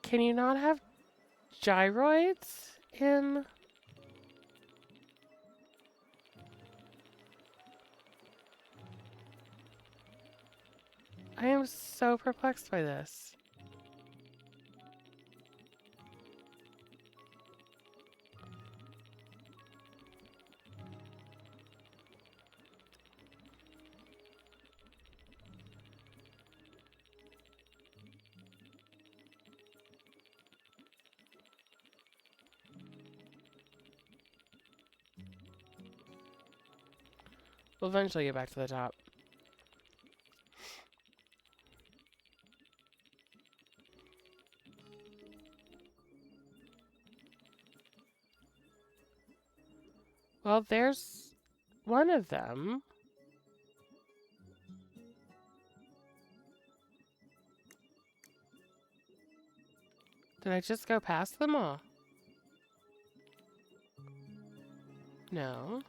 Can you not have gyroids in... I am so perplexed by this. We'll eventually get back to the top. Well, there's one of them. Did I just go past them all? No.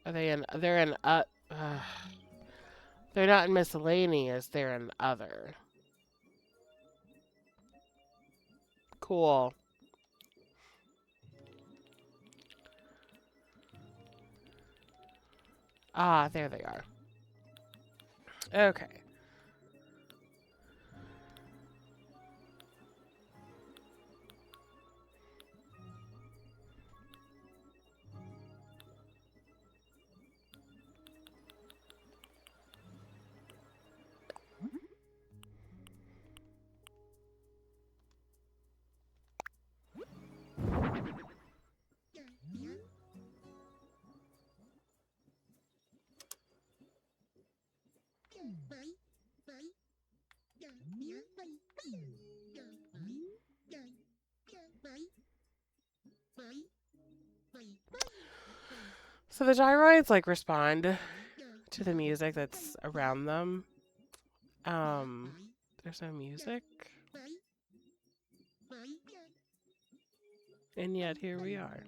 Are they in? They're in. They're not in miscellaneous. They're in other. Cool. Ah, there they are. Okay. So the gyroids like respond to the music that's around them. There's no music. And yet here we are.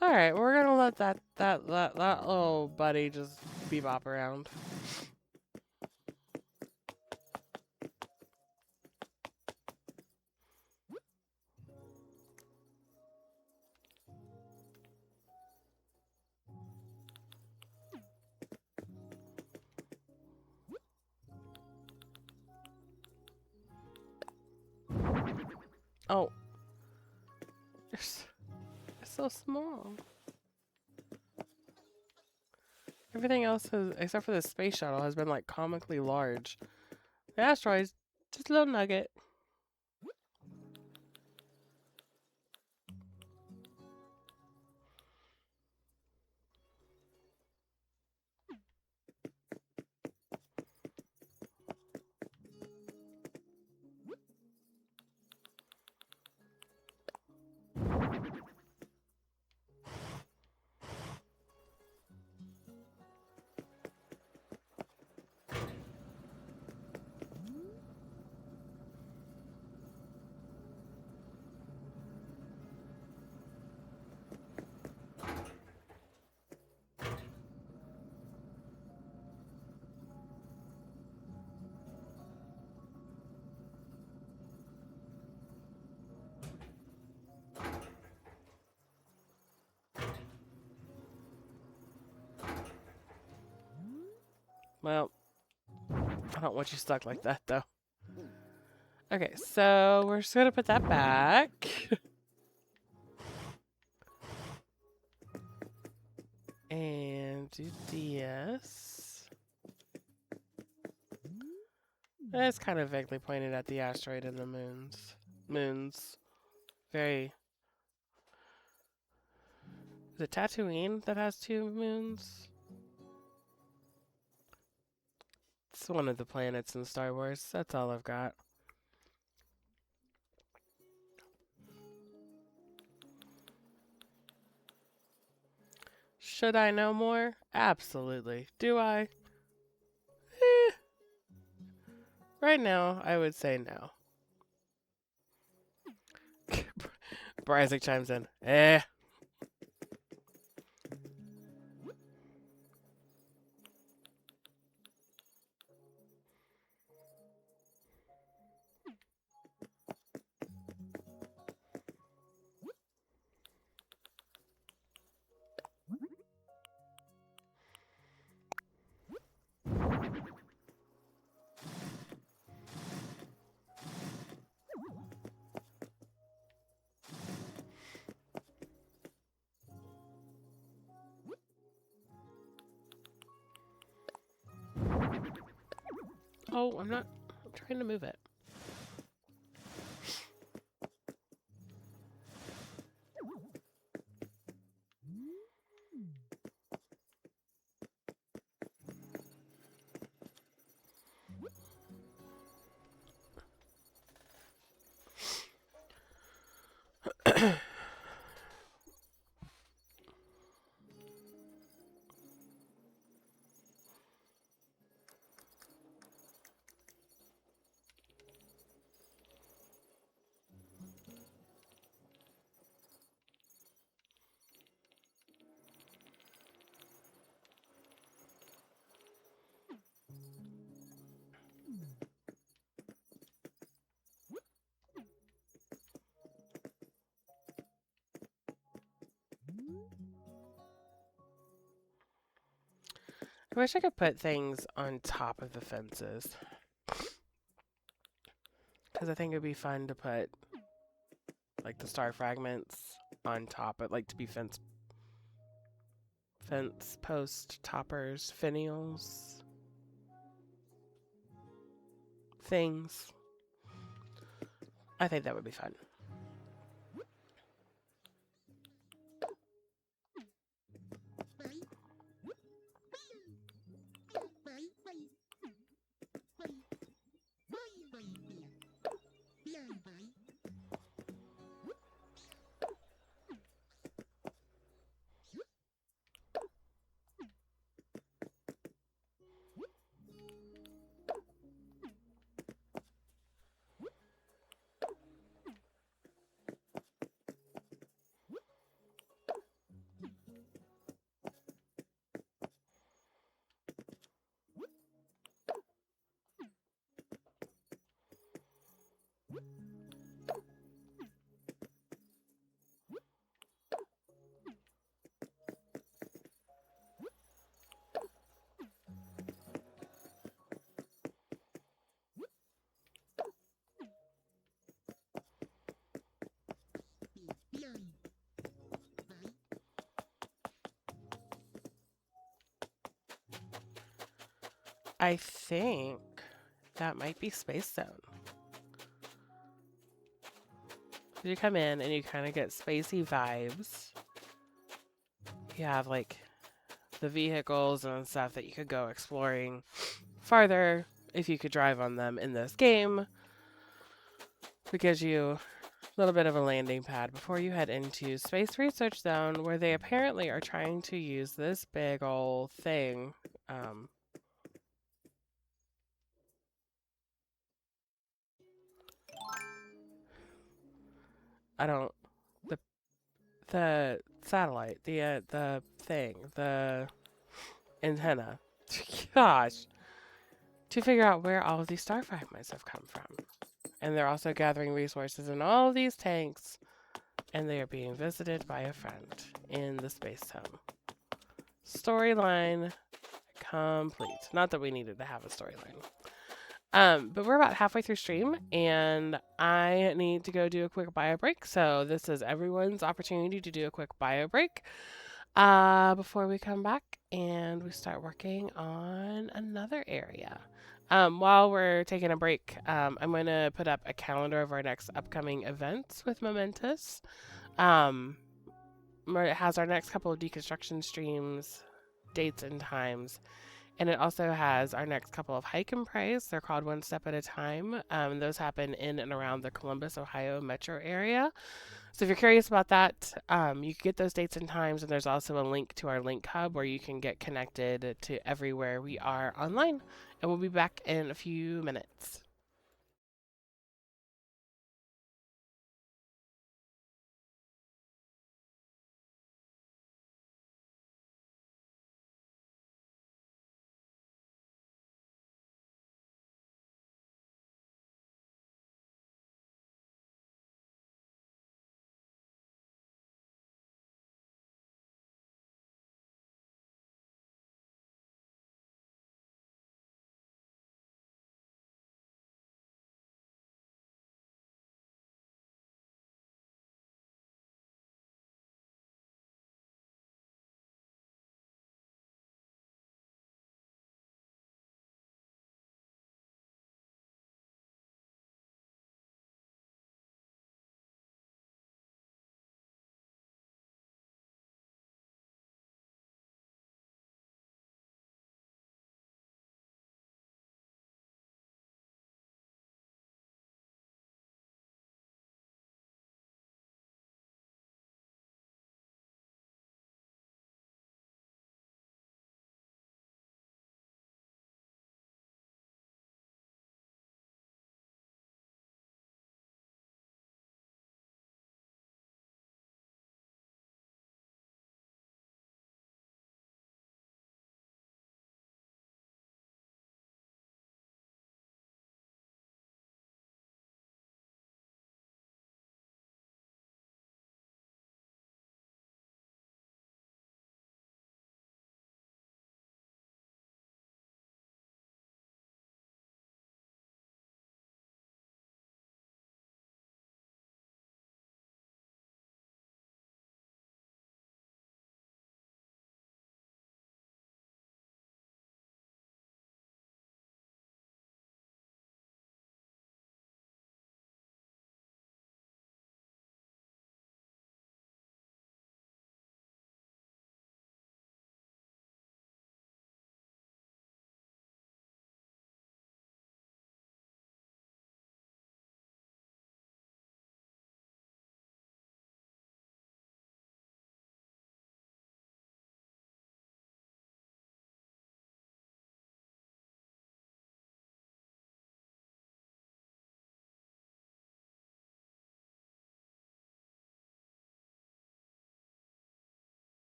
All right, we're gonna let that little buddy just bebop around. Oh, they're so small. Everything else has, except for the space shuttle, has been like comically large. The asteroid's just a little nugget. Well, I don't want you stuck like that, though. Okay, so we're just gonna put that back. And do this. It's kind of vaguely pointed at the asteroid and the moons. Moons. Very. Is it Tatooine that has 2 moons? It's one of the planets in Star Wars. That's all I've got. Should I know more? Absolutely. Do I? Eh. Right now, I would say no. Isaac chimes in. Eh. Oh, I'm not. I'm trying to move it. I wish I could put things on top of the fences. Because I think it'd be fun to put, like, the star fragments on top. I'd like to be fence post toppers, finials, things. I think that would be fun. I think that might be Space Zone. You come in and you kind of get spacey vibes. You have like the vehicles and stuff that you could go exploring farther if you could drive on them in this game. It gives you a little bit of a landing pad before you head into Space Research Zone, where they apparently are trying to use this big old thing. I don't the satellite, the thing, the antenna. Gosh, to figure out where all of these star fragments have come from. And they're also gathering resources in all of these tanks, and they are being visited by a friend in the space zone. Storyline complete. Not that we needed to have a storyline. But we're about halfway through stream, and I need to go do a quick bio break. So this is everyone's opportunity to do a quick bio break before we come back and we start working on another area. While we're taking a break, I'm going to put up a calendar of our next upcoming events with Momentous. Um, where it has our next couple of deconstruction streams, dates, and times. And it also has our next couple of hike and praise. They're called One Step at a Time. Those happen in and around the Columbus, Ohio metro area. So if you're curious about that, you can get those dates and times. And there's also a link to our link hub where you can get connected to everywhere we are online. And we'll be back in a few minutes.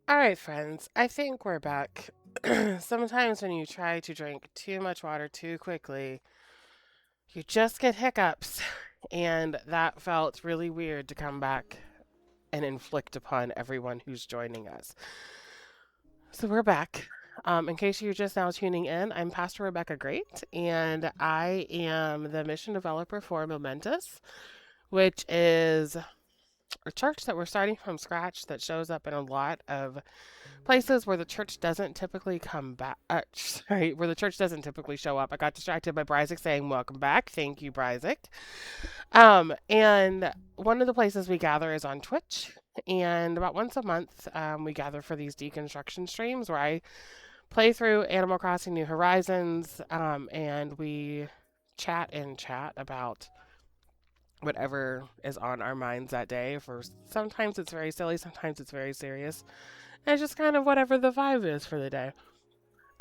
All right, friends, I think we're back. Sometimes when you try to drink too much water too quickly, you just get hiccups. And that felt really weird to come back and inflict upon everyone who's joining us. So we're back. In case you're just now tuning in, I'm Pastor Rebecca Great, and I am the mission developer for Momentous, which is a church that we're starting from scratch that shows up in a lot of places where the church doesn't typically come back. Sorry, where the church doesn't typically show up. I got distracted by Bryzik saying "Welcome back." Thank you, Bryzik. And one of the places we gather is on Twitch, and about once a month, we gather for these deconstruction streams where I play through Animal Crossing New Horizons, and we chat about whatever is on our minds that day. For sometimes it's very silly, sometimes it's very serious. And it's just kind of whatever the vibe is for the day.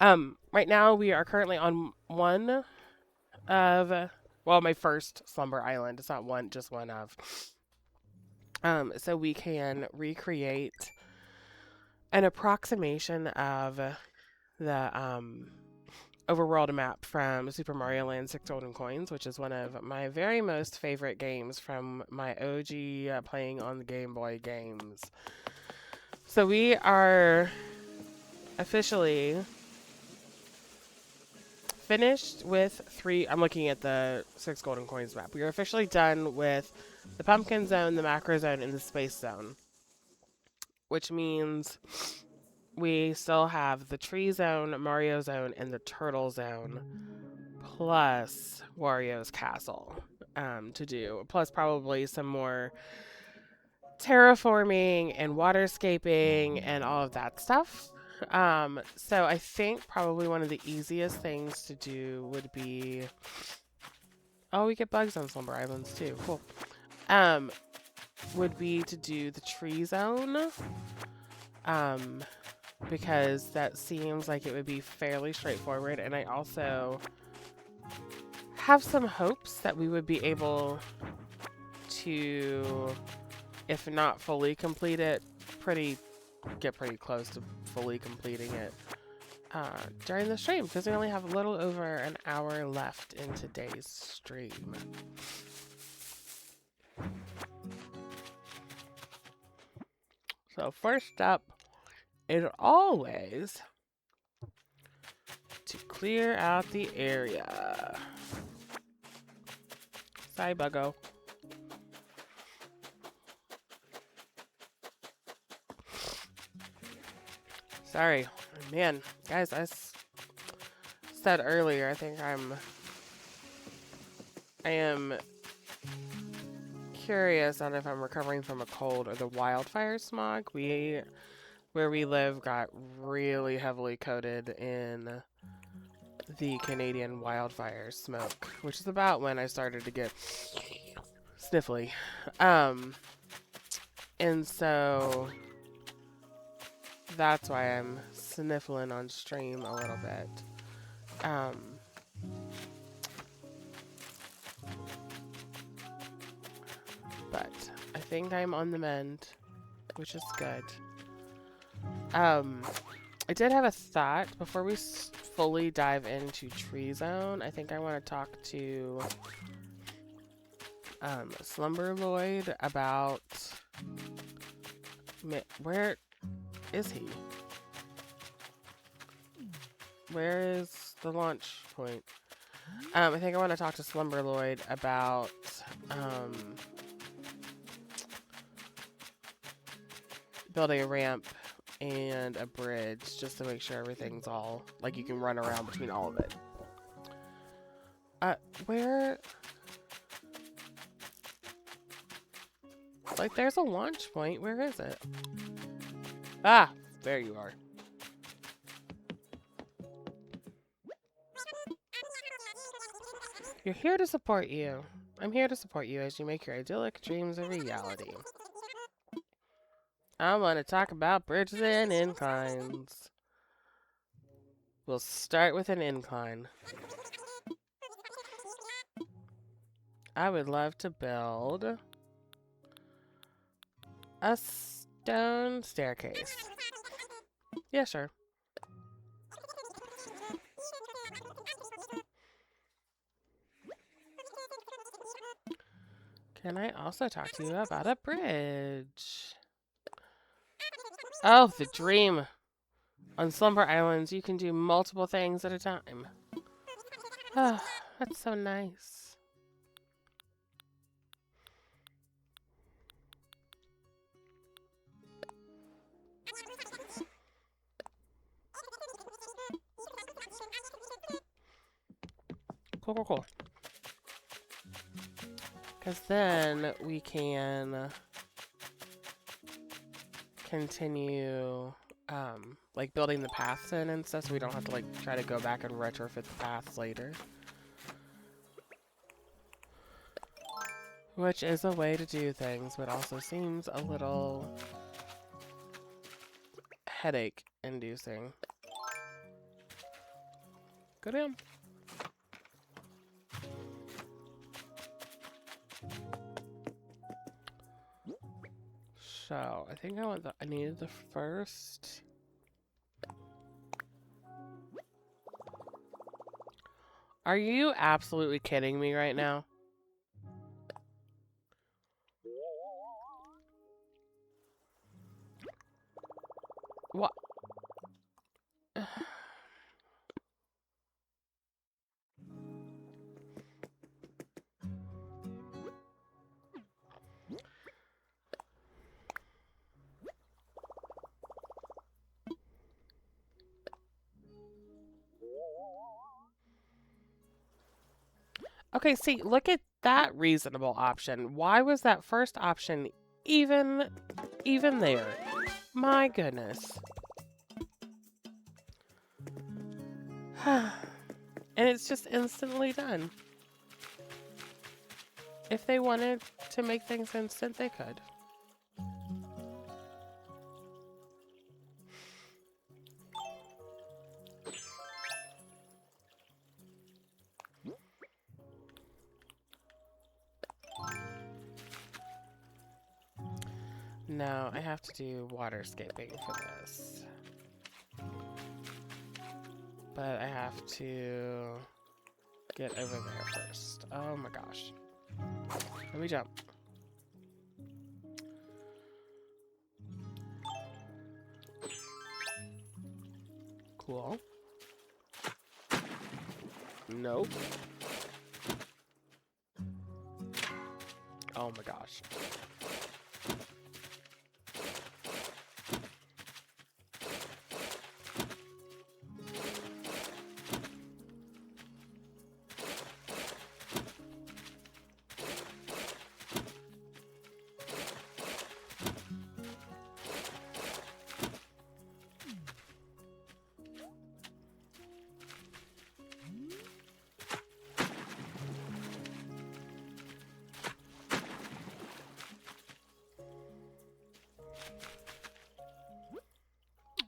Right now we are currently on one of, well, my first Slumber Island. It's not one, just one of. So we can recreate an approximation of the overworld map from Super Mario Land 6 Golden Coins, which is one of my very most favorite games from my OG playing on the Game Boy games. So we are officially finished with three. I'm looking at the 6 Golden Coins map. We are officially done with the Pumpkin Zone, the Macro Zone, and the Space Zone, which means we still have the Tree Zone, Mario Zone, and the Turtle Zone, plus Wario's Castle to do, plus probably some more terraforming and waterscaping and all of that stuff. So I think probably one of the easiest things to do would be, oh, we get bugs on Slumber Islands too. Cool. Um, would be to do the tree zone. Um, because that seems like it would be fairly straightforward, and I also have some hopes that we would be able to, if not fully complete it, get pretty close to fully completing it during the stream, because we only have a little over an hour left in today's stream. So first up is always to clear out the area. Sorry, Buggo. Sorry. Man, guys, I said earlier, I think I am curious on if I'm recovering from a cold or the wildfire smog. Where we live, got really heavily coated in the Canadian wildfire smoke, which is about when I started to get sniffly. And so that's why I'm sniffling on stream a little bit. But I think I'm on the mend, which is good. I did have a thought before we fully dive into Tree Zone. I think I want to talk to Slumber Lloyd about where is he? Where is the launch point? I think I want to talk to Slumber Lloyd about building a ramp and a bridge just to make sure everything's all, like, you can run around between all of it. Where, like, there's a launch point. Where is it? Ah, there you are. You're here to support you. I'm here to support you as you make your idyllic dreams a reality. I want to talk about bridges and inclines. We'll start with an incline. I would love to build a stone staircase. Yeah, sure. Can I also talk to you about a bridge? Oh, the dream. On Slumber Islands, you can do multiple things at a time. Oh, that's so nice. Cool, cool, cool. Because then we can continue like building the paths in and stuff so we don't have to like try to go back and retrofit the paths later. Which is a way to do things, but also seems a little headache inducing. Go down. So I think I needed the first. Are you absolutely kidding me right now? What? Okay, see, look at that reasonable option. Why was that first option even there? My goodness. And it's just instantly done. If they wanted to make things instant, they could. No, I have to do waterscaping for this. But I have to get over there first. Oh my gosh. Let me jump. Cool. Nope. Oh my gosh.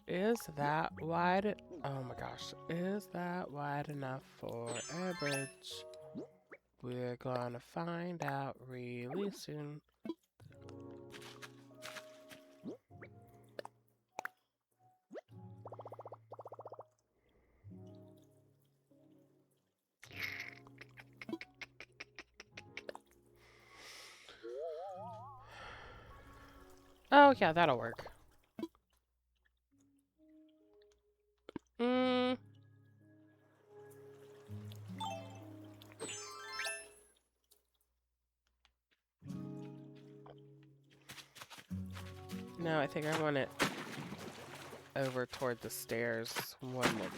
Is that wide? Oh my gosh. Is that wide enough for a bridge? We're gonna find out really soon. Oh yeah, that'll work. No, I think I want it over toward the stairs one more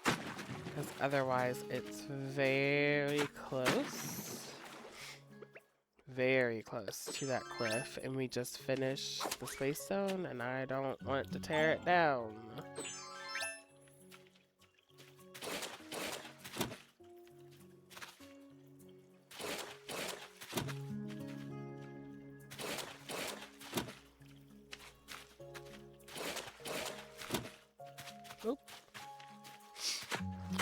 block. Because otherwise it's very close to that cliff, and we just finished the space zone, and I don't want to tear it down. Oop.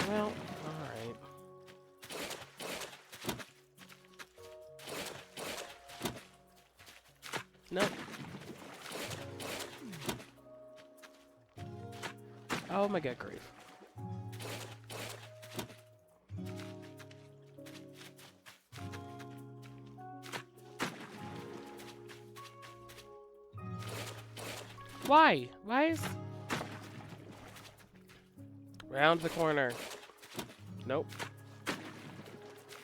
Well, alright. Nope. Oh my good grief. Why? Why is... Round the corner. Nope.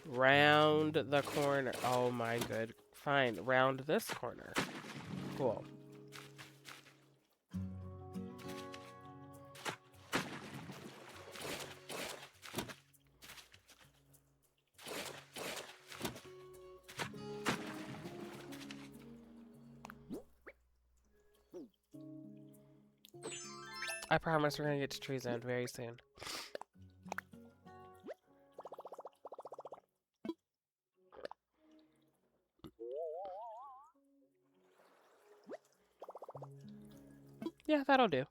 Round the corner. Oh my good. Fine. Round this corner. Cool. I promise we're gonna get to Tree Zone very soon. Yeah, that'll do.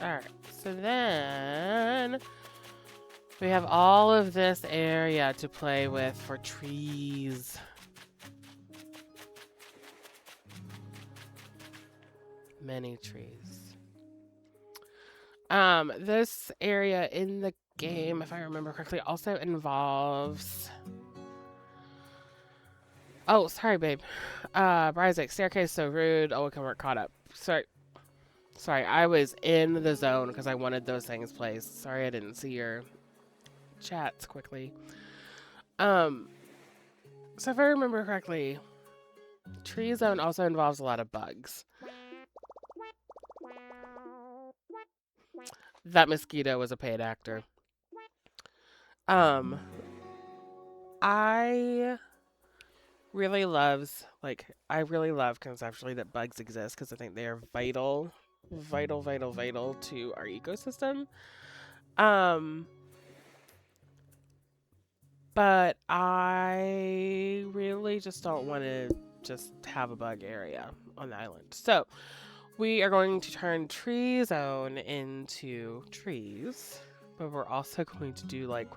Alright, so then we have all of this area to play with for trees. Many trees. This area in the game, if I remember correctly, also involves... Oh, sorry, babe. Bryzik, staircase so rude. Oh, we can work caught up. Sorry. Sorry, I was in the zone because I wanted those things placed. Sorry I didn't see your chats quickly. So if I remember correctly, Tree Zone also involves a lot of bugs. That mosquito was a paid actor. I really love conceptually that bugs exist because I think they are vital to our ecosystem. But I really just don't want to just have a bug area on the island. So we are going to turn Tree Zone into trees, but we're also going to do like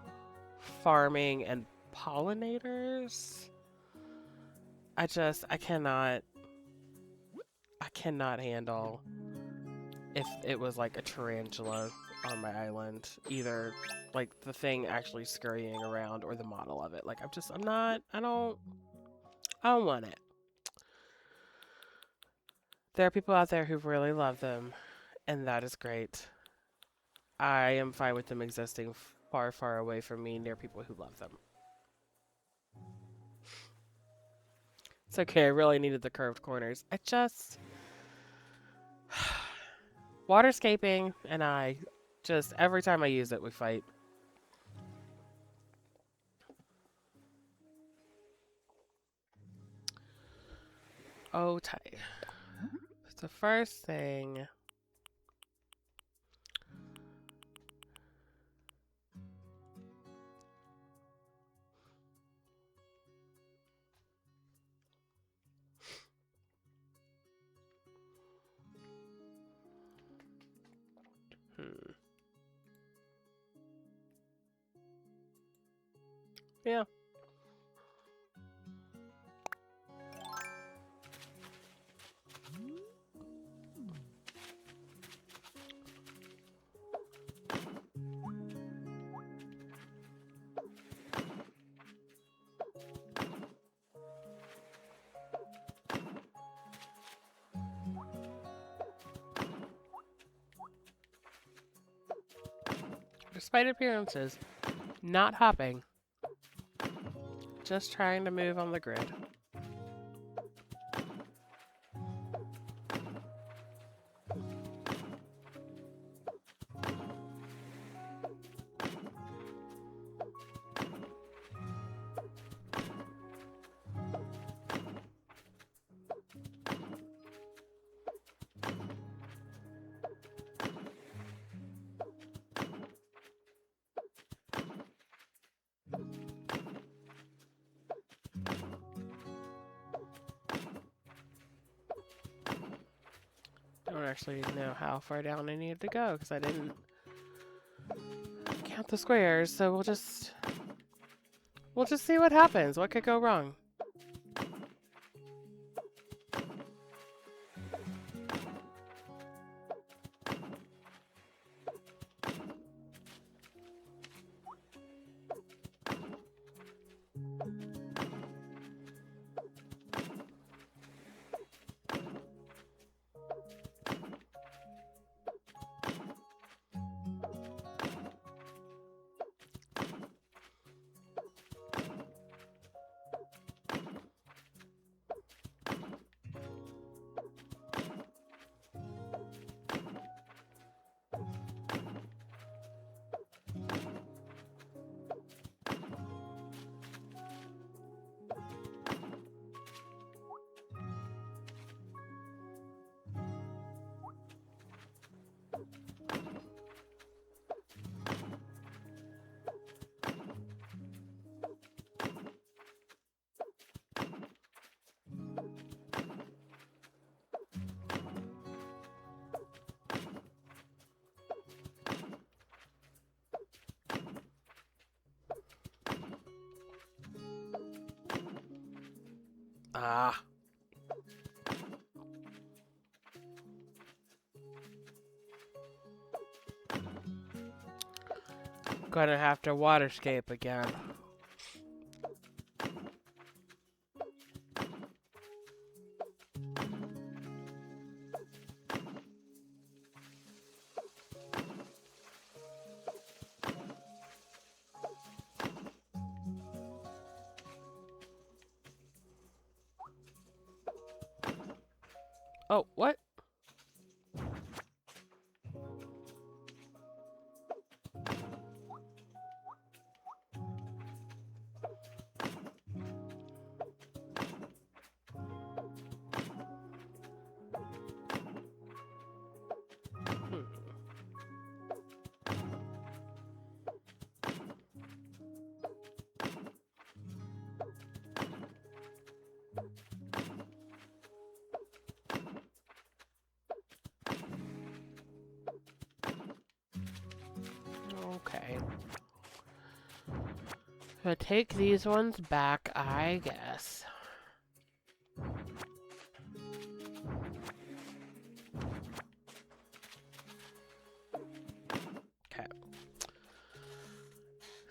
farming and pollinators. I cannot handle if it was like a tarantula on my island, either like the thing actually scurrying around or the model of it. Like I don't want it. There are people out there who really love them, and that is great. I am fine with them existing far, far away from me near people who love them. It's okay, I really needed the curved corners. Waterscaping and I just, every time I use it, we fight. Oh, tight. The first thing... Yeah. Despite appearances, not hopping. Just trying to move on the grid. don't actually know how far down I needed to go because I didn't count the squares. So we'll just see what happens. What could go wrong? Ah. Gonna have to waterscape again. Oh, what? Okay. So take these ones back, I guess. Okay.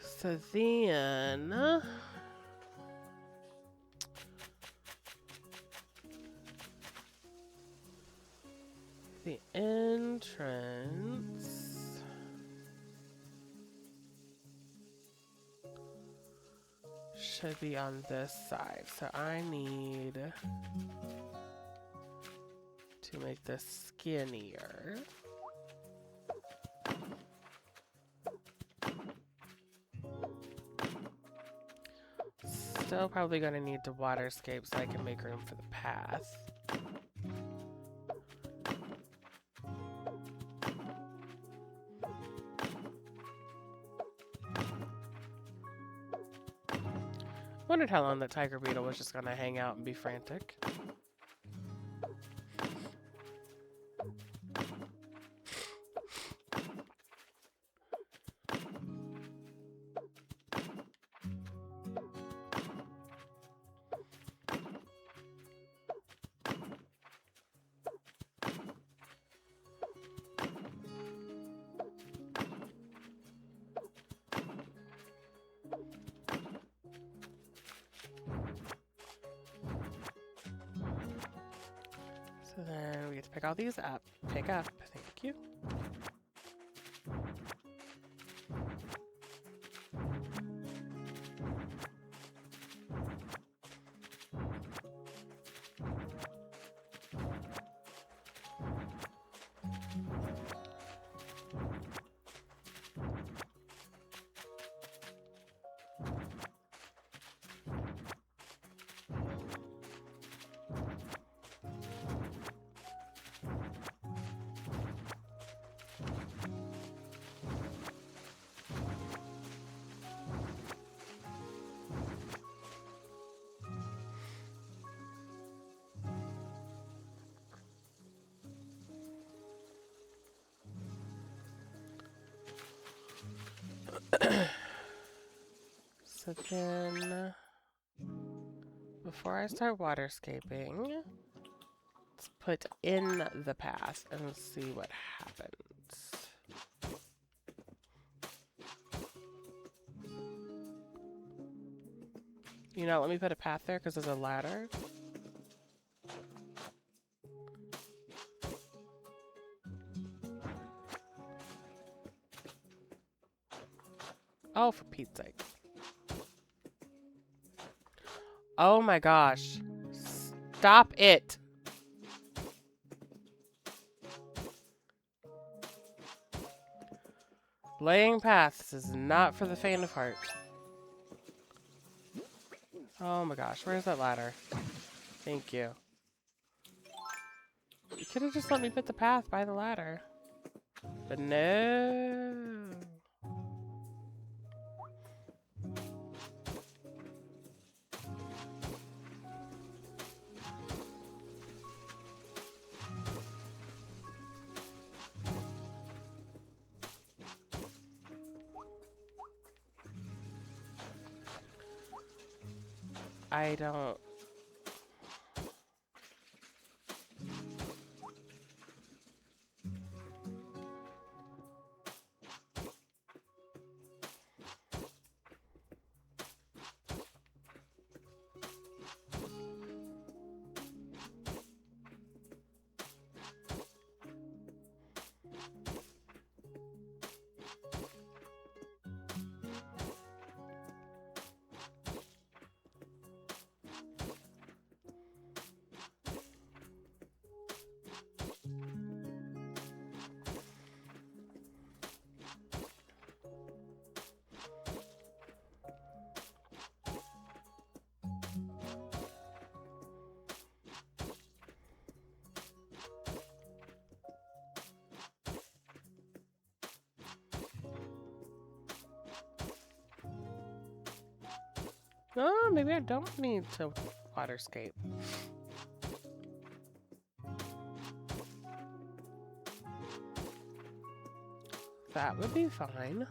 So then... the entrance... should be on this side, so I need to make this skinnier. Still probably gonna need to waterscape so I can make room for the path. Wondered how long that tiger beetle was just gonna hang out and be frantic. So then we get to pick all these up. Pick up. Thank you. So then, before I start waterscaping, let's put in the path and see what happens. You know, let me put a path there because there's a ladder. Oh, for Pete's sake. Oh my gosh. Stop it. Laying paths is not for the faint of heart. Oh my gosh, where's that ladder? Thank you. You could have just let me put the path by the ladder. But no. I don't... Oh, maybe I don't need to waterscape. That would be fine.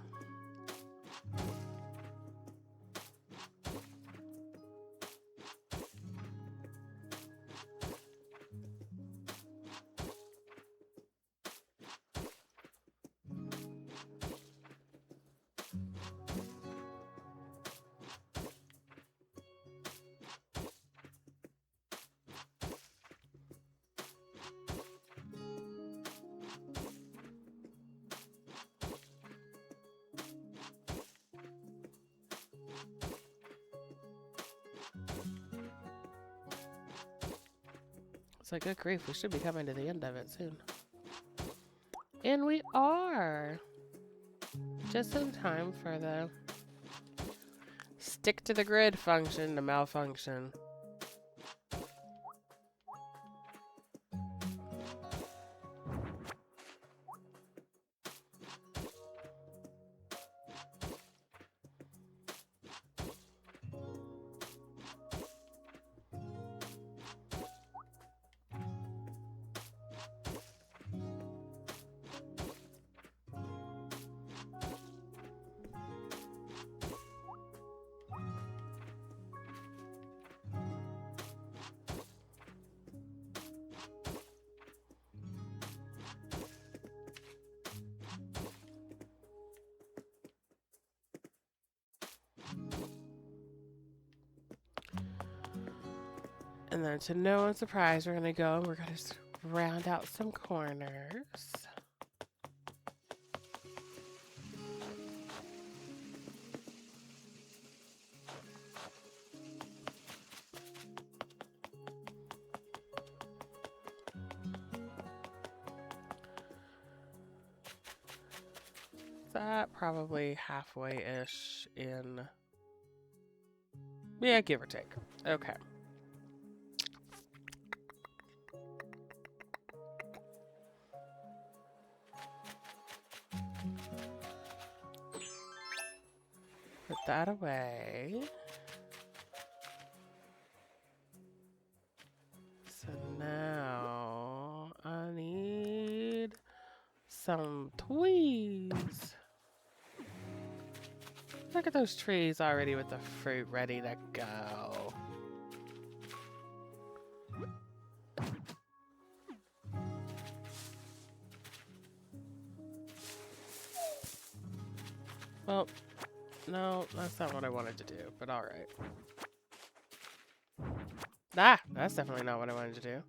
It's like, good grief, we should be coming to the end of it soon. And we are! Just in time for the stick to the grid function to malfunction. And then to no one's surprise, we're gonna go and we're gonna just round out some corners. That probably halfway-ish in. Yeah, give or take. Okay. Put that away. So now I need some tweeze. look at those trees already with the fruit ready to go. Well, no, that's not what I wanted to do, but alright. Ah, that's definitely not what I wanted to do.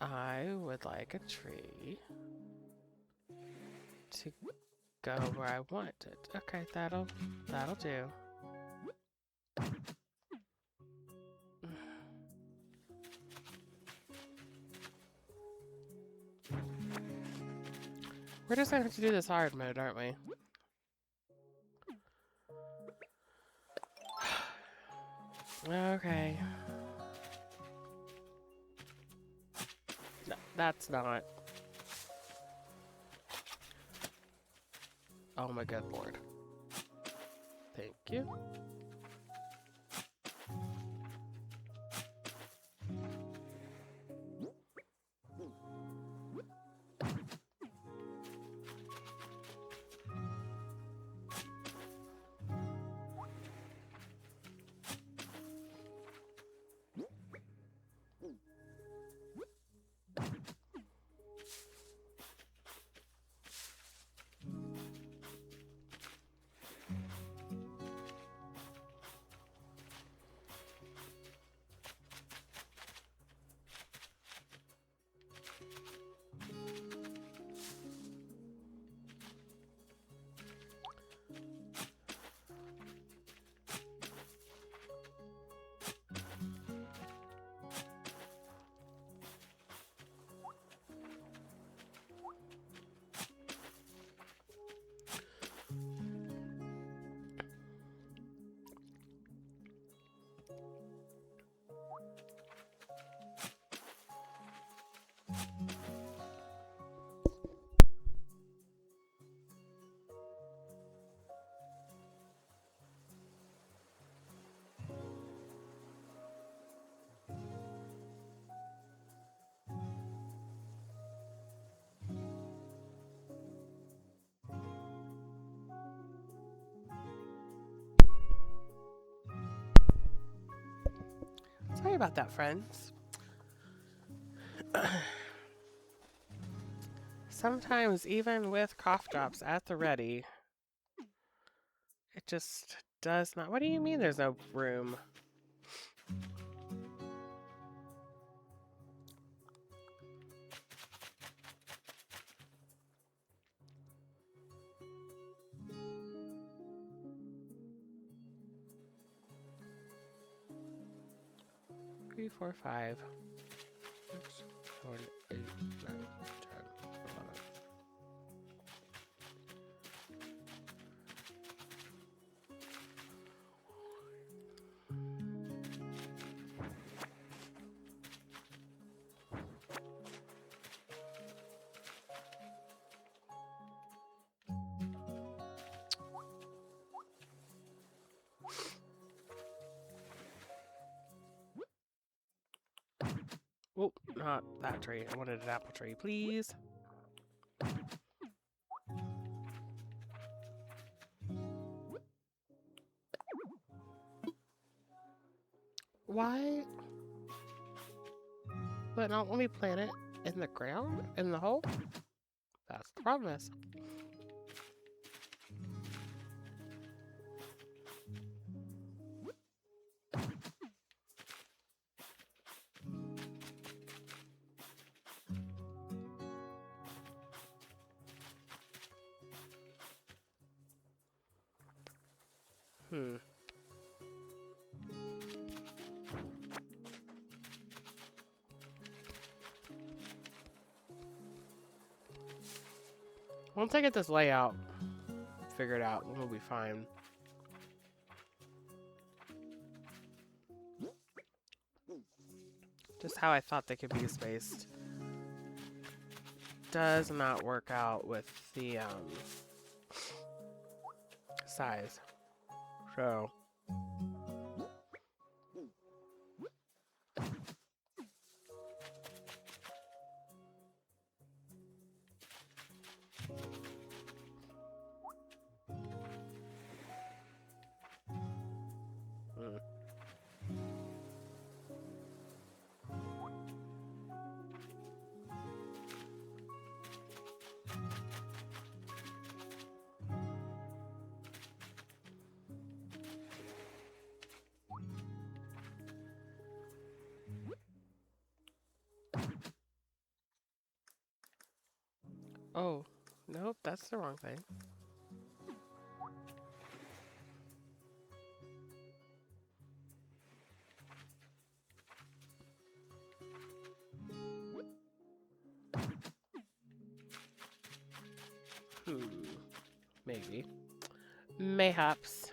I would like a tree to go where I want it. Okay, that'll do. We're just gonna have to do this hard mode, aren't we? Okay. No, that's not. Oh my good lord. Thank you. Sorry about that, friends. Sometimes, even with cough drops at the ready, it just does not. What do you mean there's no room? Three, 4, 5, 6, 7, 8, 9, 10, 11. Oh, not that tree. I wanted an apple tree, please. Why? But not let me plant it in the ground? In the hole? That's the problem is. Once I get this layout figured out, we'll be fine. Just how I thought they could be spaced does not work out with the size. So Oh, nope, that's the wrong thing. Maybe. Mayhaps.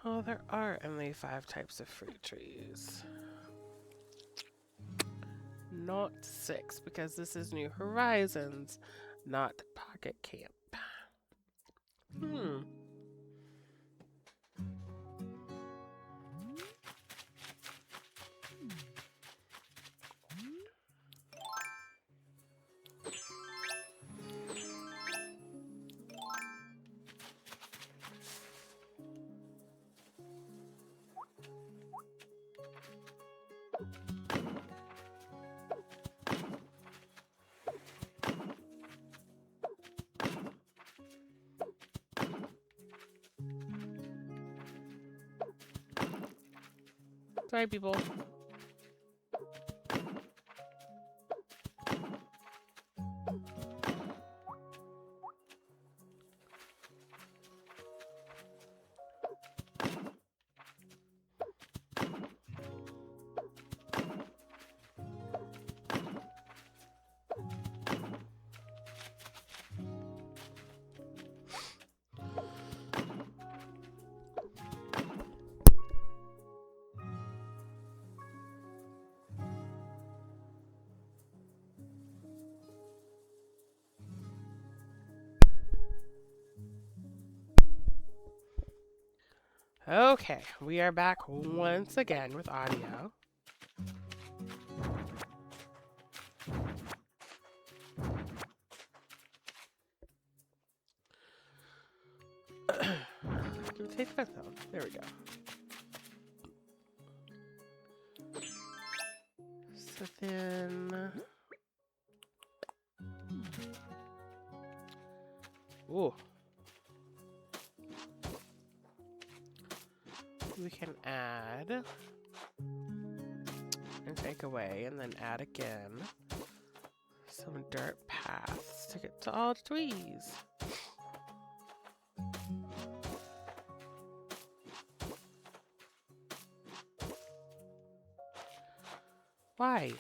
Oh, there are only 5 types of fruit trees. Not 6, because this is New Horizons, not Pocket Camp. Hmm. Sorry, people. Okay, we are back once again with audio. Can we take that down? There we go. So then... Ooh. We can add and take away and then add again some dirt paths to get to all the trees. Why?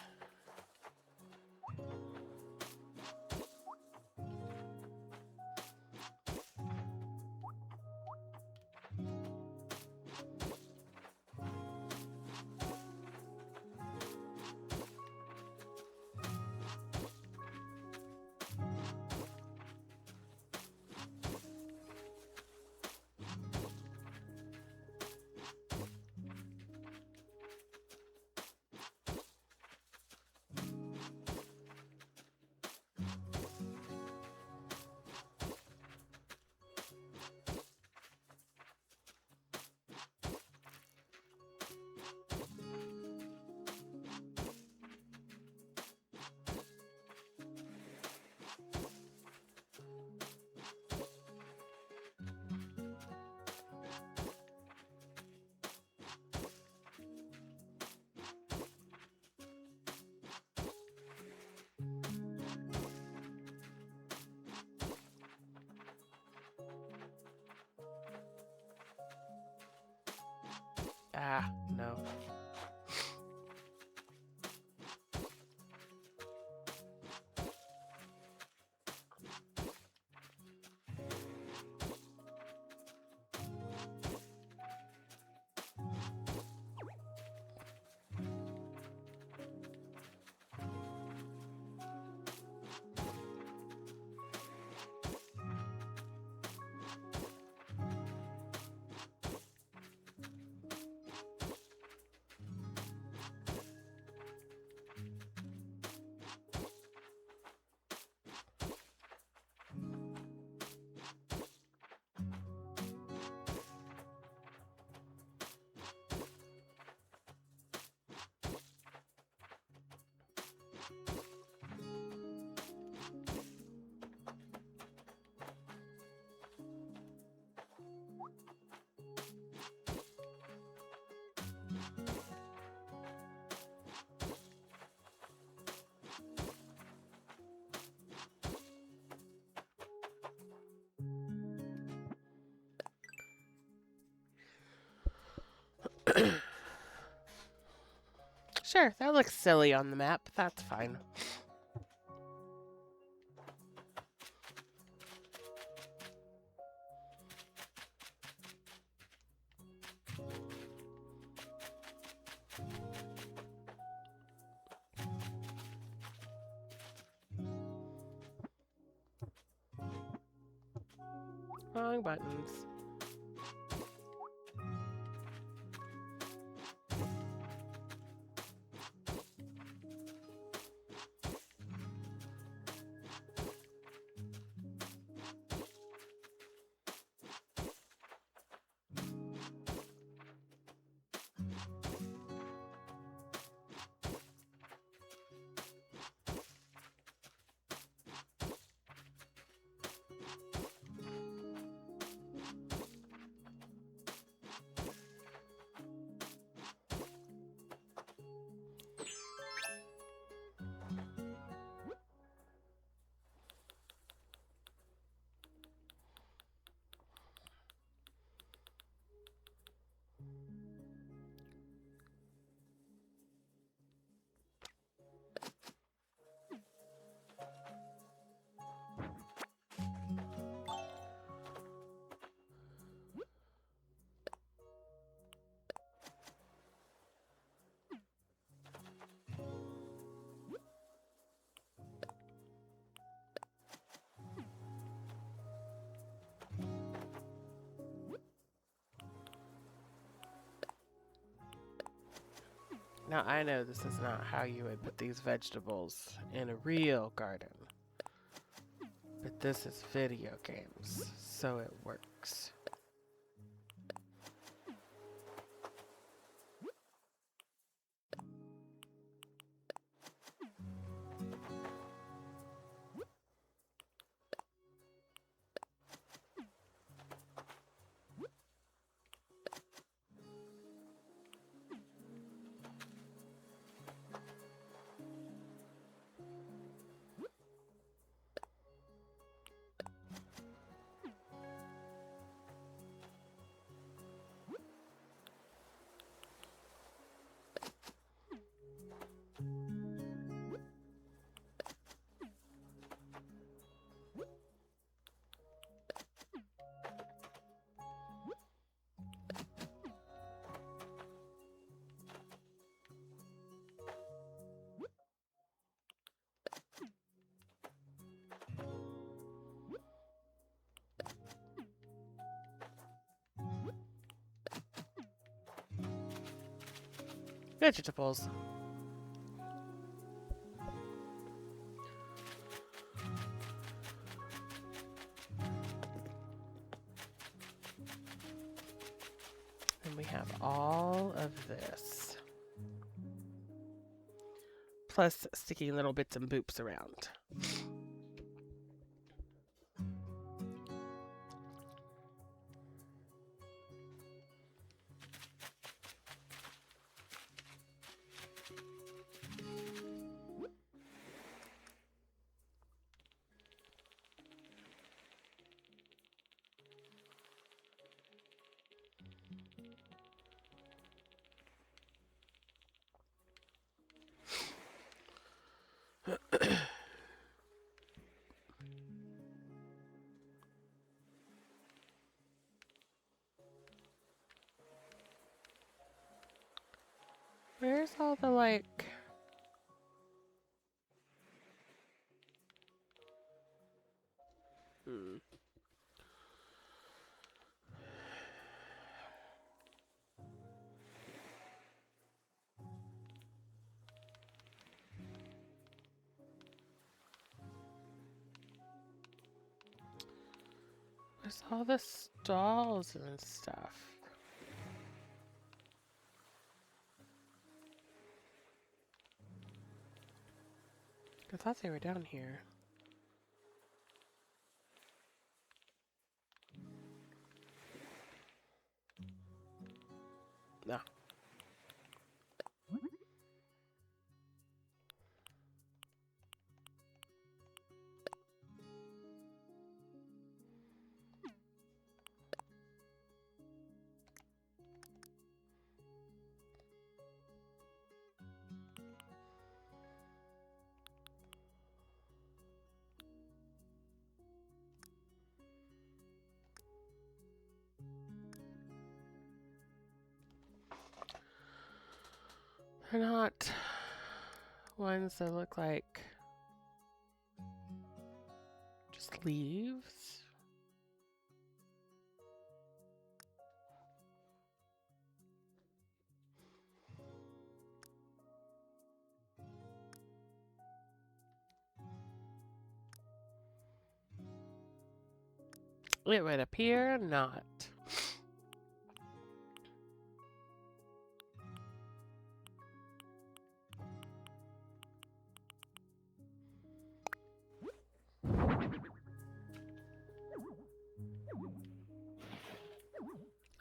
Ah, no. Sure, that looks silly on the map. That's fine. Wrong buttons. Now, I know this is not how you would put these vegetables in a real garden, but this is video games, so it works. Vegetables. And we have all of this. Plus sticky little bits and boops around. Where's all the, like... Where's all the stalls and stuff? I thought they were down here. No. They're not ones that look like just leaves. It would appear not.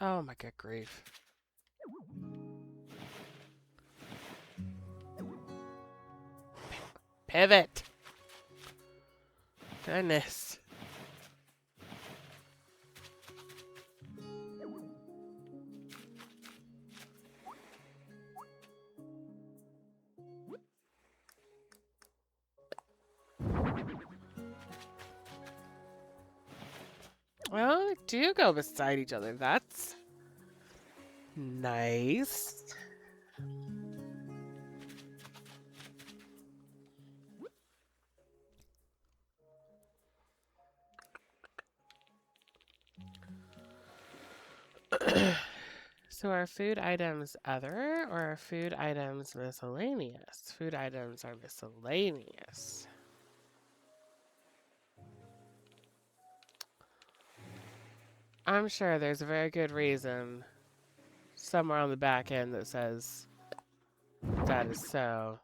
Oh my good grief. Pivot. Goodness. Well, they do go beside each other. That's nice. So are food items other or are food items miscellaneous? Food items are miscellaneous. I'm sure there's a very good reason somewhere on the back end that says that is so.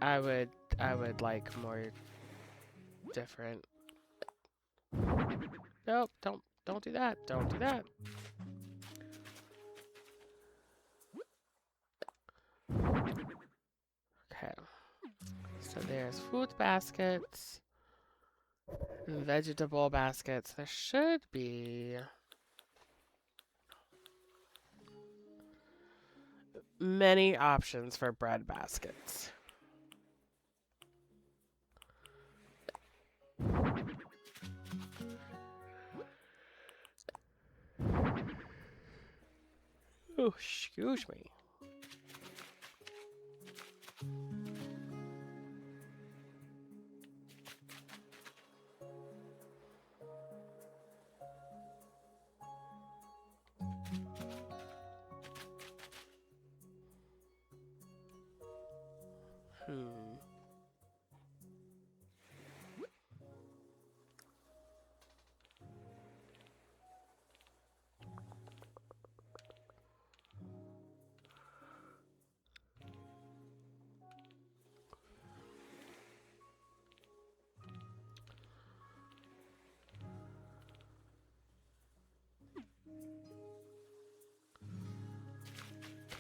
I would like more different. Nope, don't do that. Don't do that. Okay. So there's food baskets, vegetable baskets. There should be many options for bread baskets. Oh, excuse me.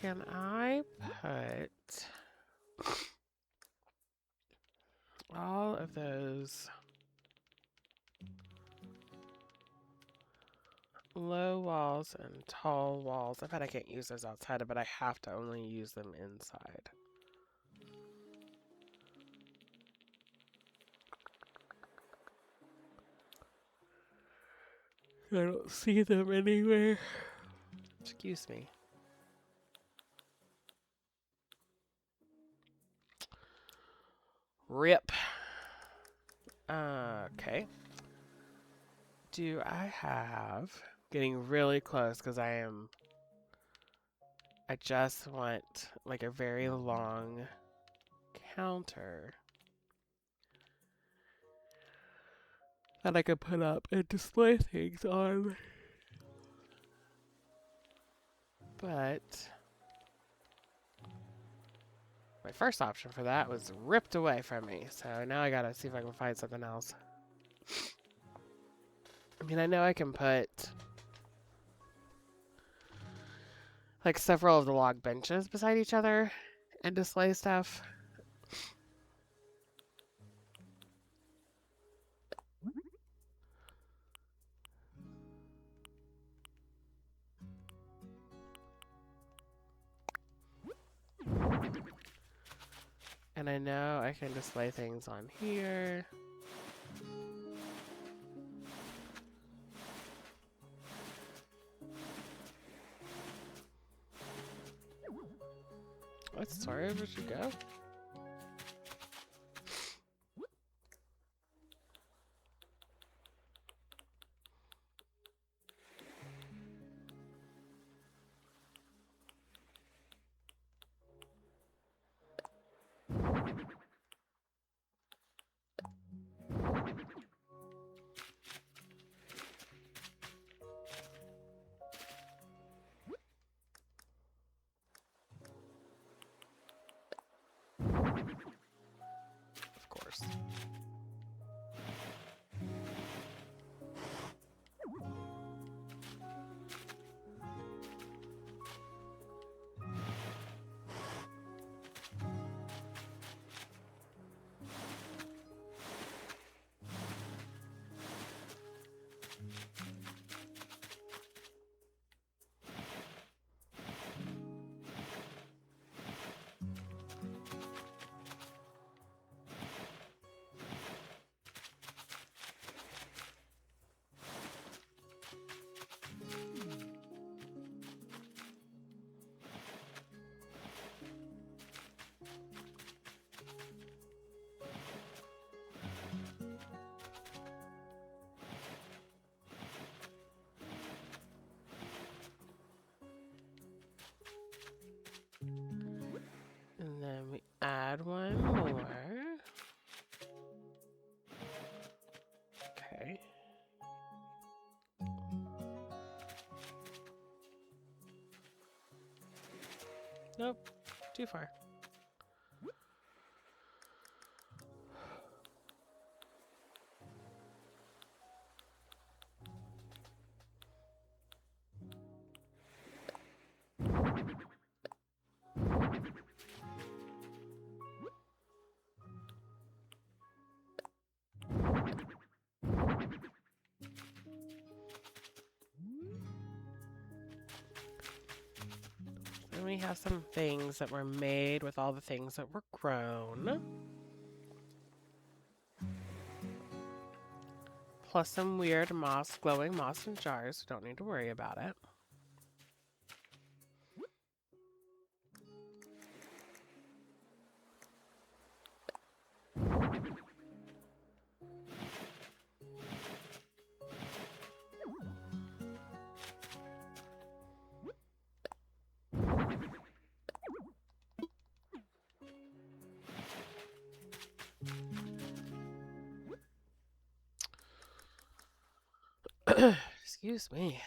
Can I put all of those low walls and tall walls? I bet I can't use those outside, but I have to only use them inside. I don't see them anywhere. Excuse me. Rip. Okay. Do I have... Getting really close because I just want like a very long counter that I could put up and display things on. But my first option for that was ripped away from me. So now I gotta see if I can find something else. I mean, I know I can put like several of the log benches beside each other and display stuff. And I know I can display things on here. sorry, where'd you go? Of course. And then we add one more. Okay. Nope, too far. And we have some things that were made with all the things that were grown. Plus some weird moss, glowing moss in jars. Don't need to worry about it. Excuse me.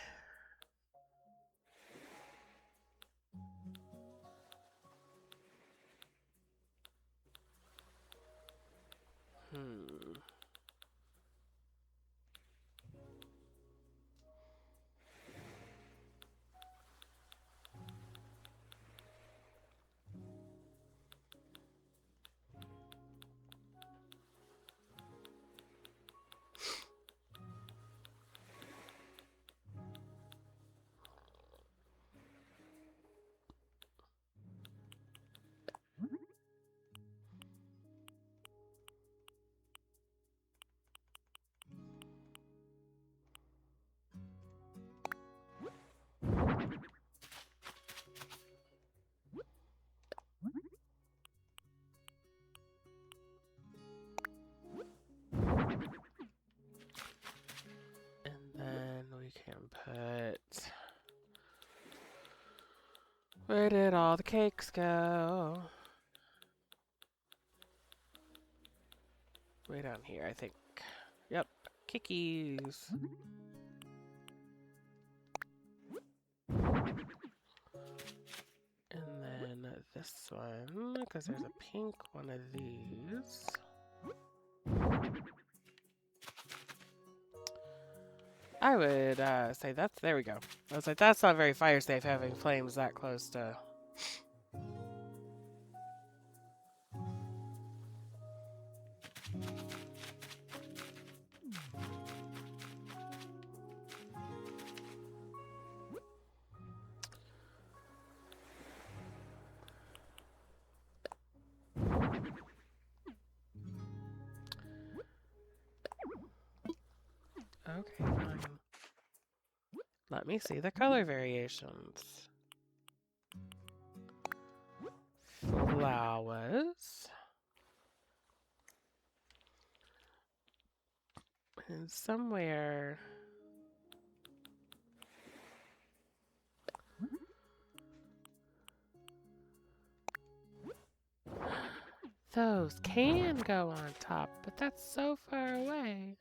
Put... Where did all the cakes go? Way down here, I think. Yep, kickies. And then this one, because there's a pink one of these. I would say that's, there we go. I was like, that's not very fire safe having flames that close to... Okay, fine. Let me see the color variations. flowers. And somewhere... Those can go on top, but that's so far away.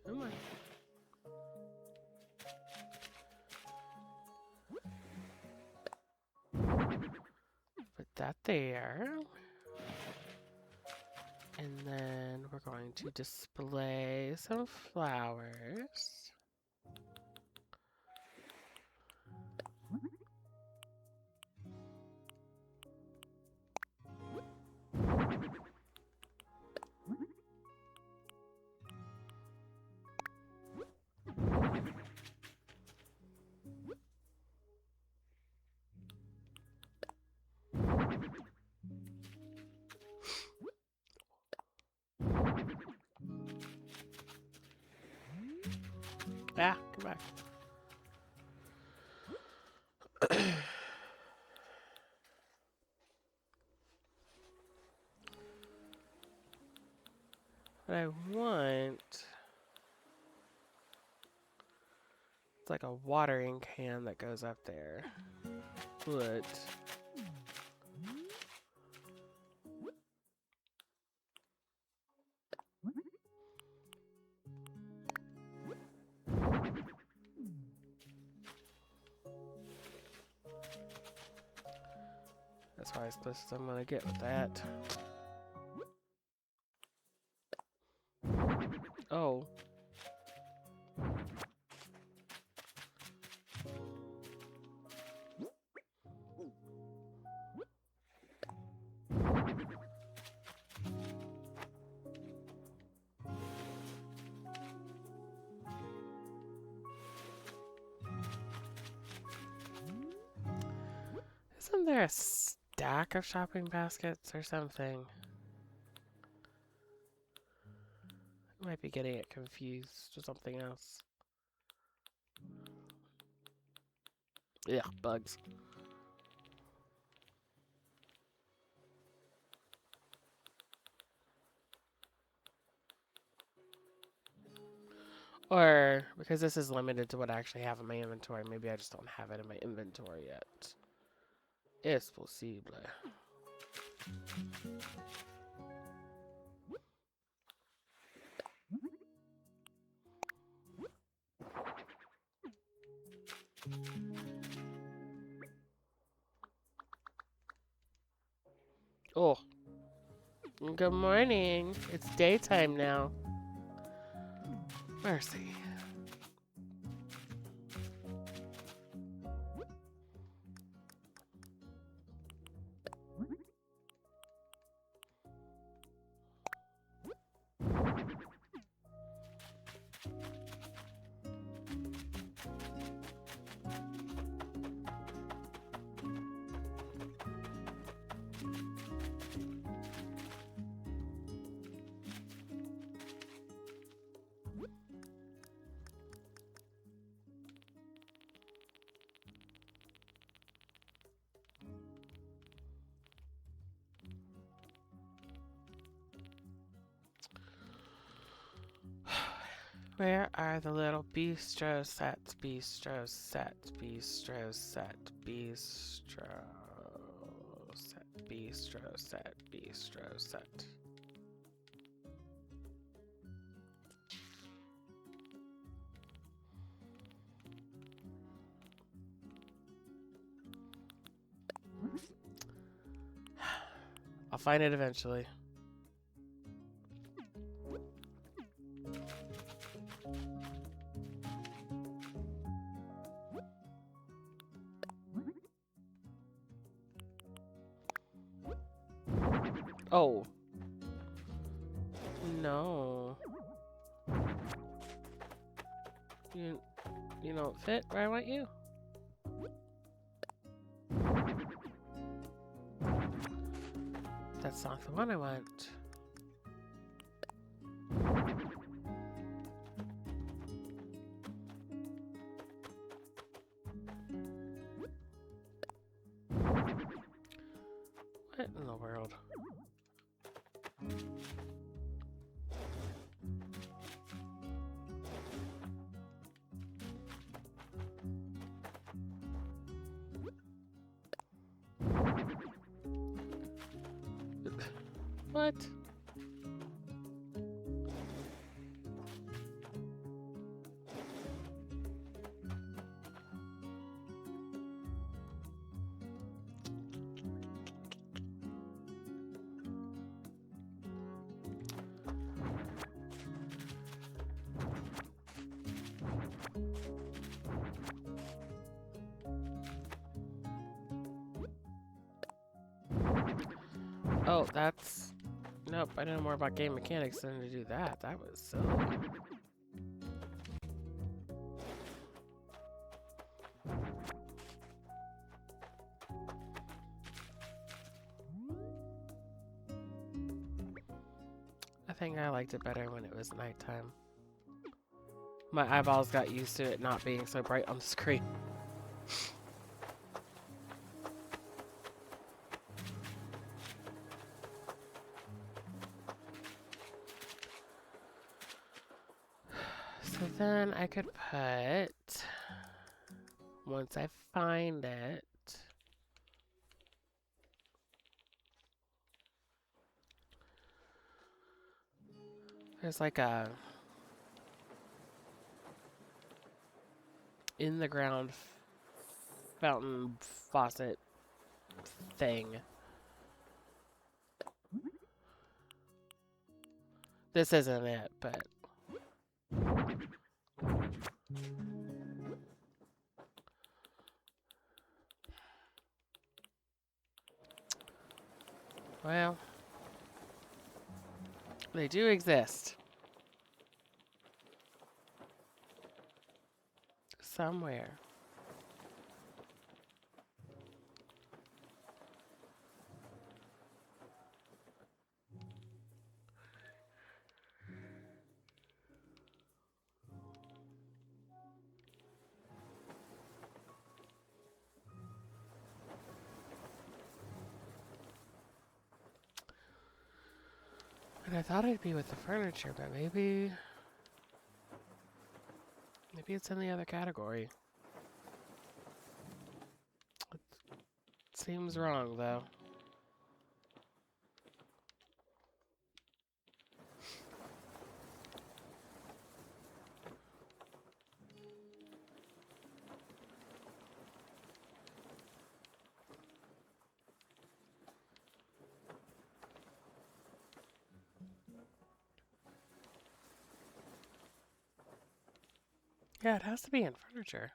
Come on. Put that there. And then we're going to display some flowers. Ah, come back. What I want... It's like a watering can that goes up there. But... That's why I'm gonna get with that. Oh. Isn't there a stack of shopping baskets or something? I might be getting it confused with something else. Yeah, bugs. Or, because this is limited to what I actually have in my inventory, maybe I just don't have it in my inventory yet. Es posible. Oh. Good morning. It's daytime now. Mercy. Where are the little bistro sets? Bistro set, bistro set, bistro set, bistro set, bistro set. I'll find it eventually. Oh. No. You don't fit where I want you. That's not the one I want. What in the world? What? Oh, that's... Nope, I know more about game mechanics than to do that. That was silly. I think I liked it better when it was nighttime. My eyeballs got used to it not being so bright on the screen. So then I could put, once I find it, there's like a in the ground fountain faucet thing. This isn't it, but well, they do exist. Somewhere. And I thought it'd be with the furniture, but maybe it's in the other category. It seems wrong, though. Yeah, it has to be in furniture.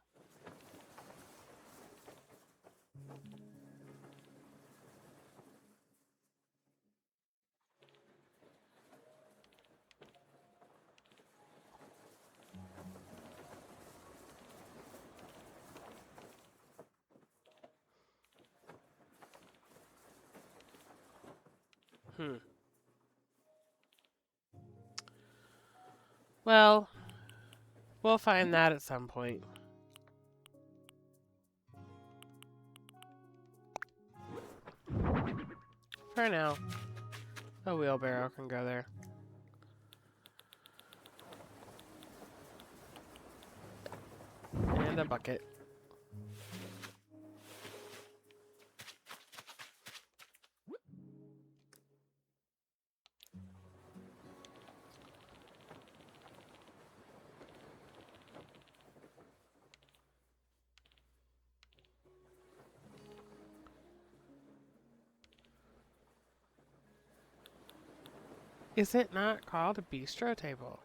Well, we'll find that at some point. For now, a wheelbarrow can go there. And a bucket. Is it not called a bistro table?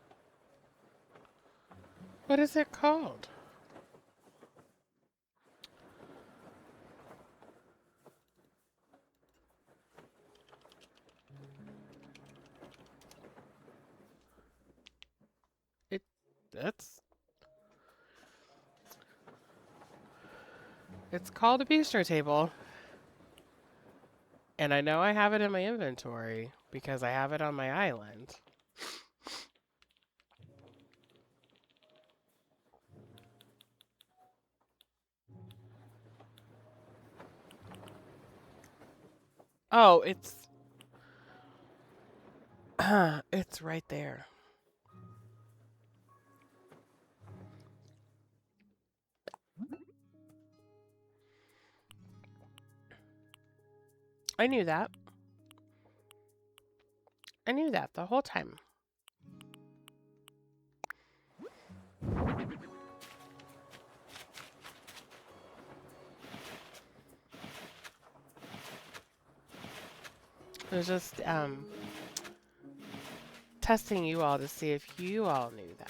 What is it called? It's called a bistro table. And I know I have it in my inventory because I have it on my island. Oh, it's right there. I knew that. I knew that the whole time. It was just testing you all to see if you all knew that.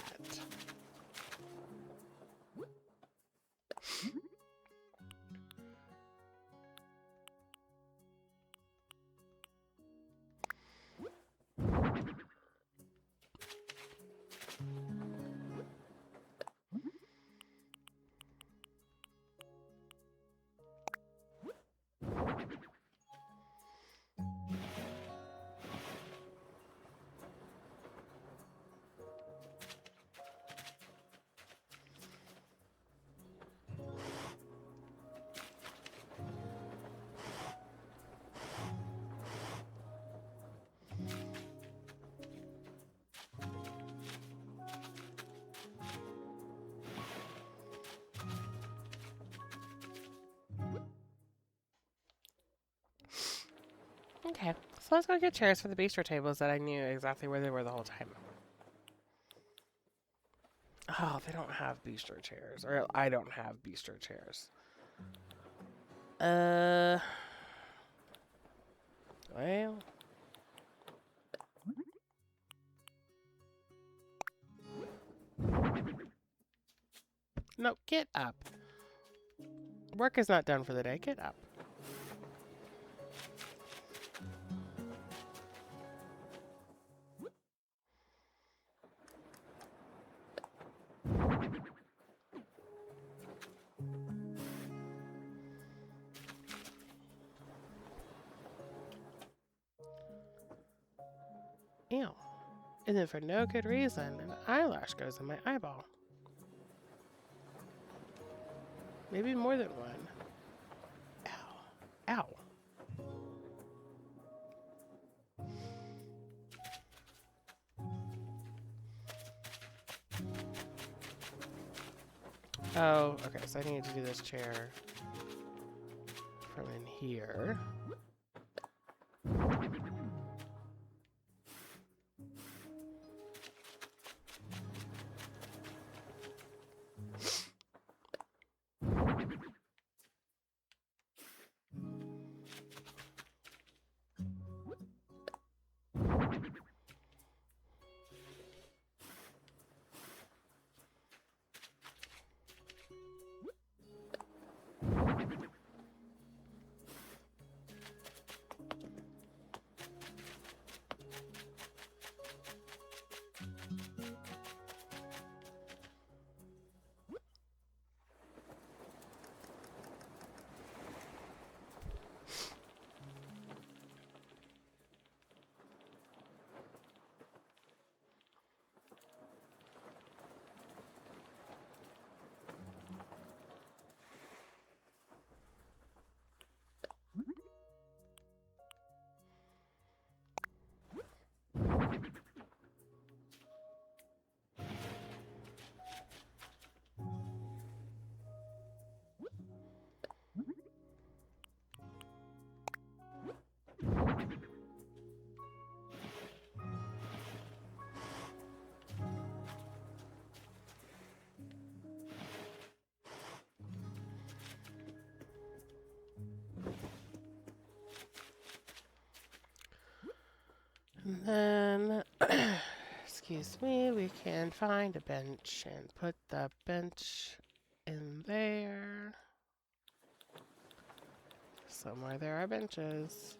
Okay, so let's go get chairs for the bistro tables that I knew exactly where they were the whole time. Oh, they don't have bistro chairs. Or I don't have bistro chairs. Well. No, get up. Work is not done for the day. Get up. Ew. And then for no good reason, an eyelash goes in my eyeball. Maybe more than one. Ow. Ow. Oh, okay, so I need to do this chair from in here. And then, excuse me, we can find a bench and put the bench in there. Somewhere there are benches.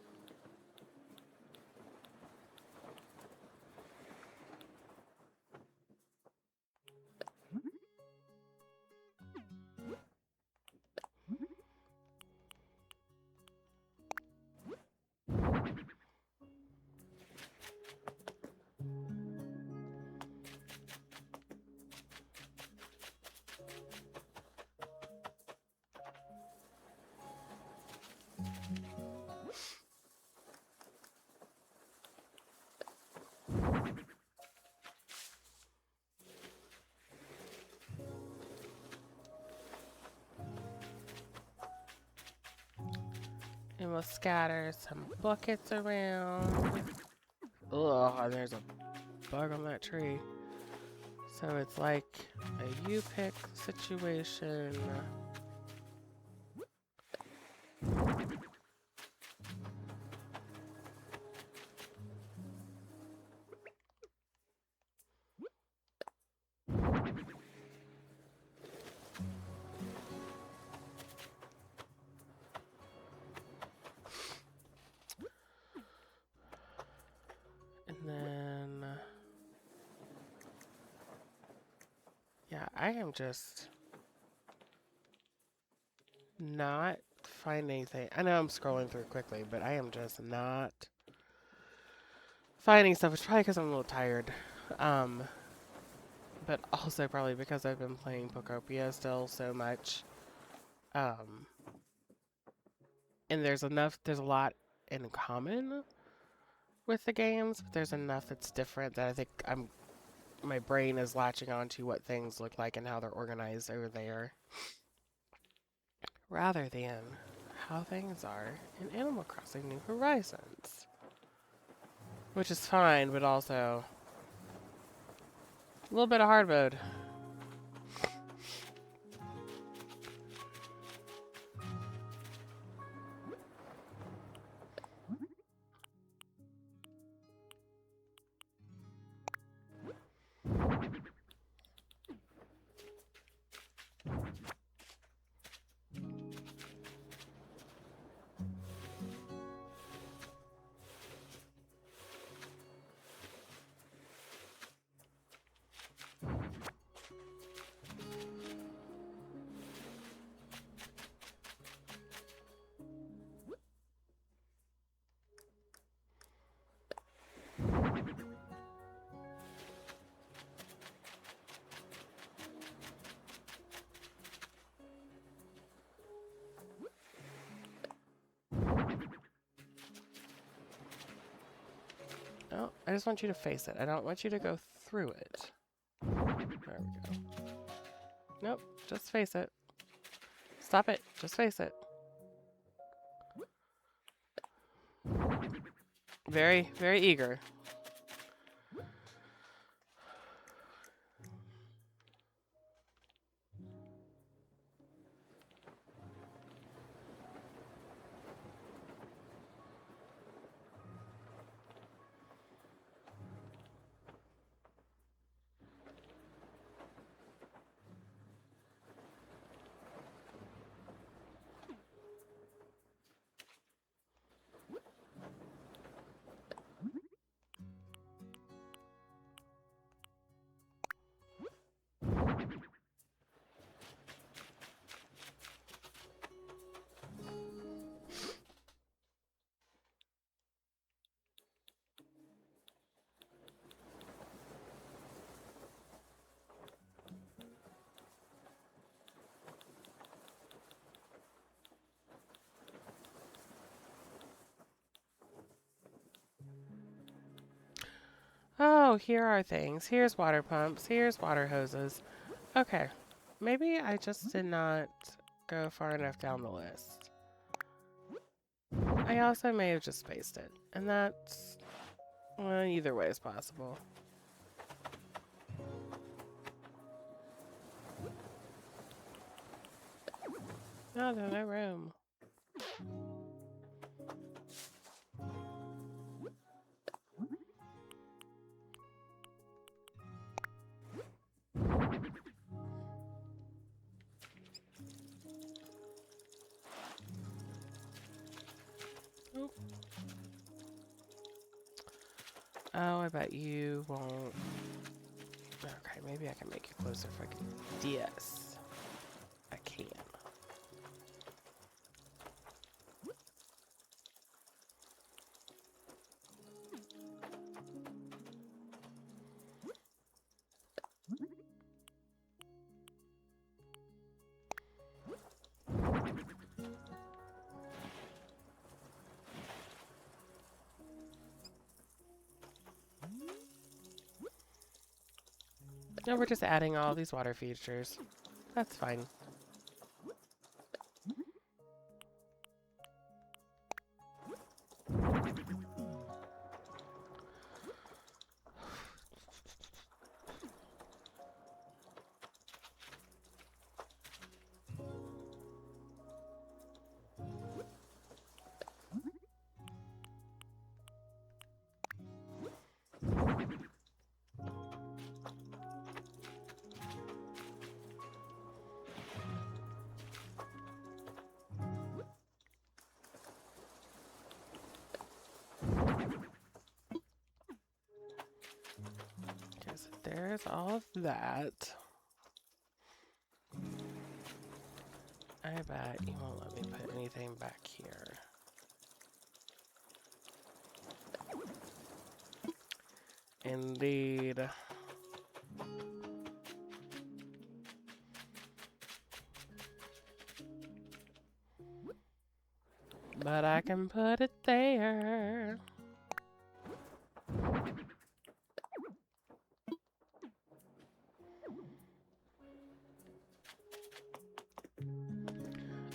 And we'll scatter some buckets around. Ugh, and there's a bug on that tree. So it's like a U-pick situation. And then, yeah, I am just not finding anything. I know I'm scrolling through quickly, but I am just not finding stuff. It's probably because I'm a little tired. But also probably because I've been playing Pokopia still so much. Um, and there's a lot in common with the games, but there's enough that's different that I think my brain is latching on to what things look like and how they're organized over there, rather than how things are in Animal Crossing New Horizons. Which is fine, but also a little bit of hard mode. Oh, I just want you to face it. I don't want you to go through it. There we go. Nope, just face it. Stop it. Just face it. Very, very eager. Oh, here are things. Here's water pumps. Here's water hoses. Okay. Maybe I just did not go far enough down the list. I also may have just spaced it. And that's... well, either way is possible. No, there's no room. Oop. Oh, I bet you won't. Okay, maybe I can make you closer if I can. Yes, I can. No, we're just adding all these water features. That's fine. there's all of that. I bet you won't let me put anything back here. Indeed. But I can put it there.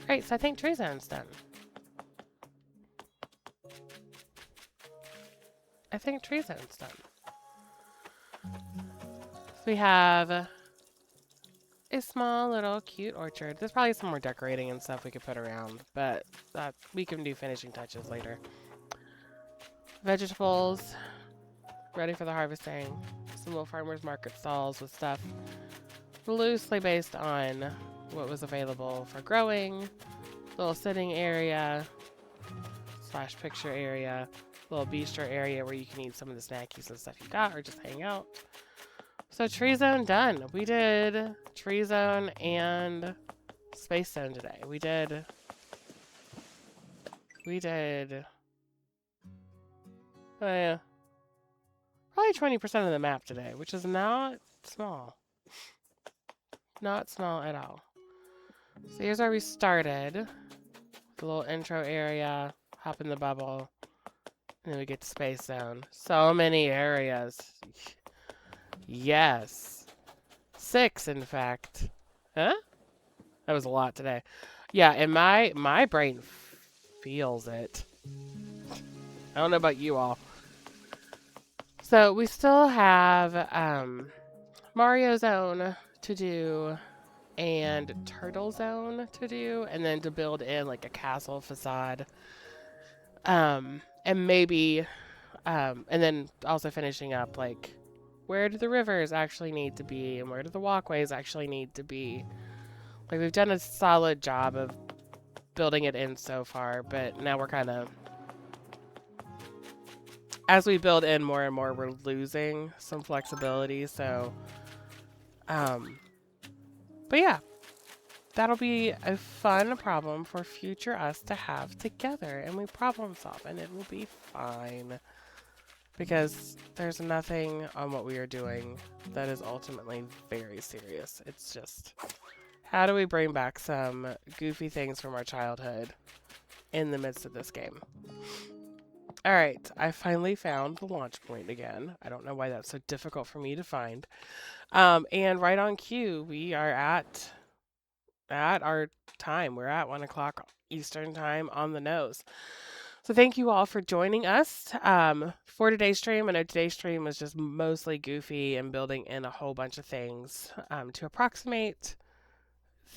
Great, so I think tree zone's done. I think tree zone's done. So we have a small little cute orchard. There's probably some more decorating and stuff we could put around, but we can do finishing touches later. Vegetables, ready for the harvesting. Some little farmer's market stalls with stuff loosely based on what was available for growing. Little sitting area / picture area. Little bistro area where you can eat some of the snackies and stuff you got or just hang out. So tree zone done. We did tree zone and space zone today. We did probably 20% of the map today, which is not small. Not small at all. So here's where we started. The little intro area, hop in the bubble, and then we get to space zone. So many areas. Yes. 6, in fact. Huh? That was a lot today. Yeah, and my brain feels it. I don't know about you all. So we still have Mario Zone to do and Turtle Zone to do, and then to build in like a castle facade. And maybe and then also finishing up like where do the rivers actually need to be and where do the walkways actually need to be. Like we've done a solid job of building it in so far, but now we're kind of, as we build in more and more, we're losing some flexibility. So, but yeah, that'll be a fun problem for future us to have together, and we problem solve, and it will be fine. Because there's nothing on what we are doing that is ultimately very serious. It's just, how do we bring back some goofy things from our childhood in the midst of this game? All right, I finally found the launch point again. I don't know why that's so difficult for me to find. And right on cue, we are at our time. We're at 1 o'clock Eastern time on the nose. So thank you all for joining us for today's stream. I know today's stream was just mostly goofy and building in a whole bunch of things to approximate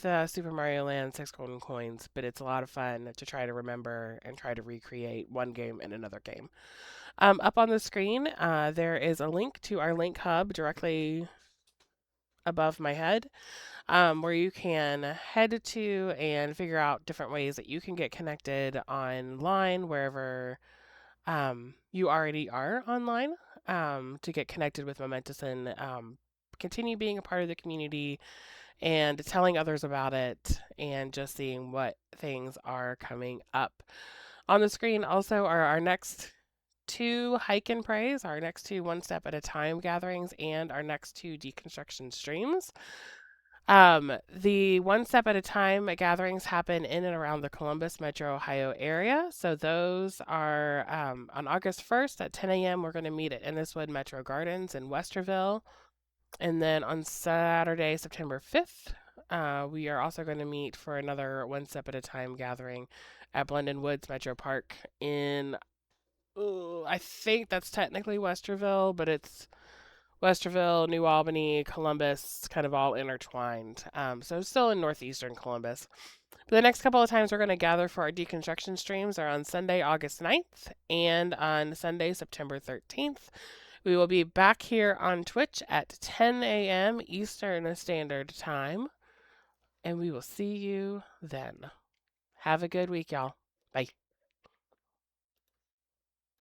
the Super Mario Land 6 Golden Coins, but it's a lot of fun to try to remember and try to recreate one game in another game. Up on the screen, there is a link to our link hub directly above my head. Where you can head to and figure out different ways that you can get connected online wherever you already are online to get connected with Momentous and continue being a part of the community and telling others about it and just seeing what things are coming up. On the screen also are our next 2 Hike and Praise, our next 2 One Step at a Time gatherings, and our next 2 Deconstruction streams. The One Step at a Time gatherings happen in and around the Columbus, Metro, Ohio area. So those are on August 1st at 10 a.m. We're going to meet at Enniswood Metro Gardens in Westerville. And then on Saturday, September 5th, we are also going to meet for another One Step at a Time gathering at Blendon Woods Metro Park in, I think that's technically Westerville, but it's Westerville, New Albany, Columbus, kind of all intertwined. So still in northeastern Columbus. But the next couple of times we're going to gather for our deconstruction streams are on Sunday, August 9th, and on Sunday, September 13th. We will be back here on Twitch at 10 a.m. Eastern Standard Time, and we will see you then. Have a good week, y'all. Bye.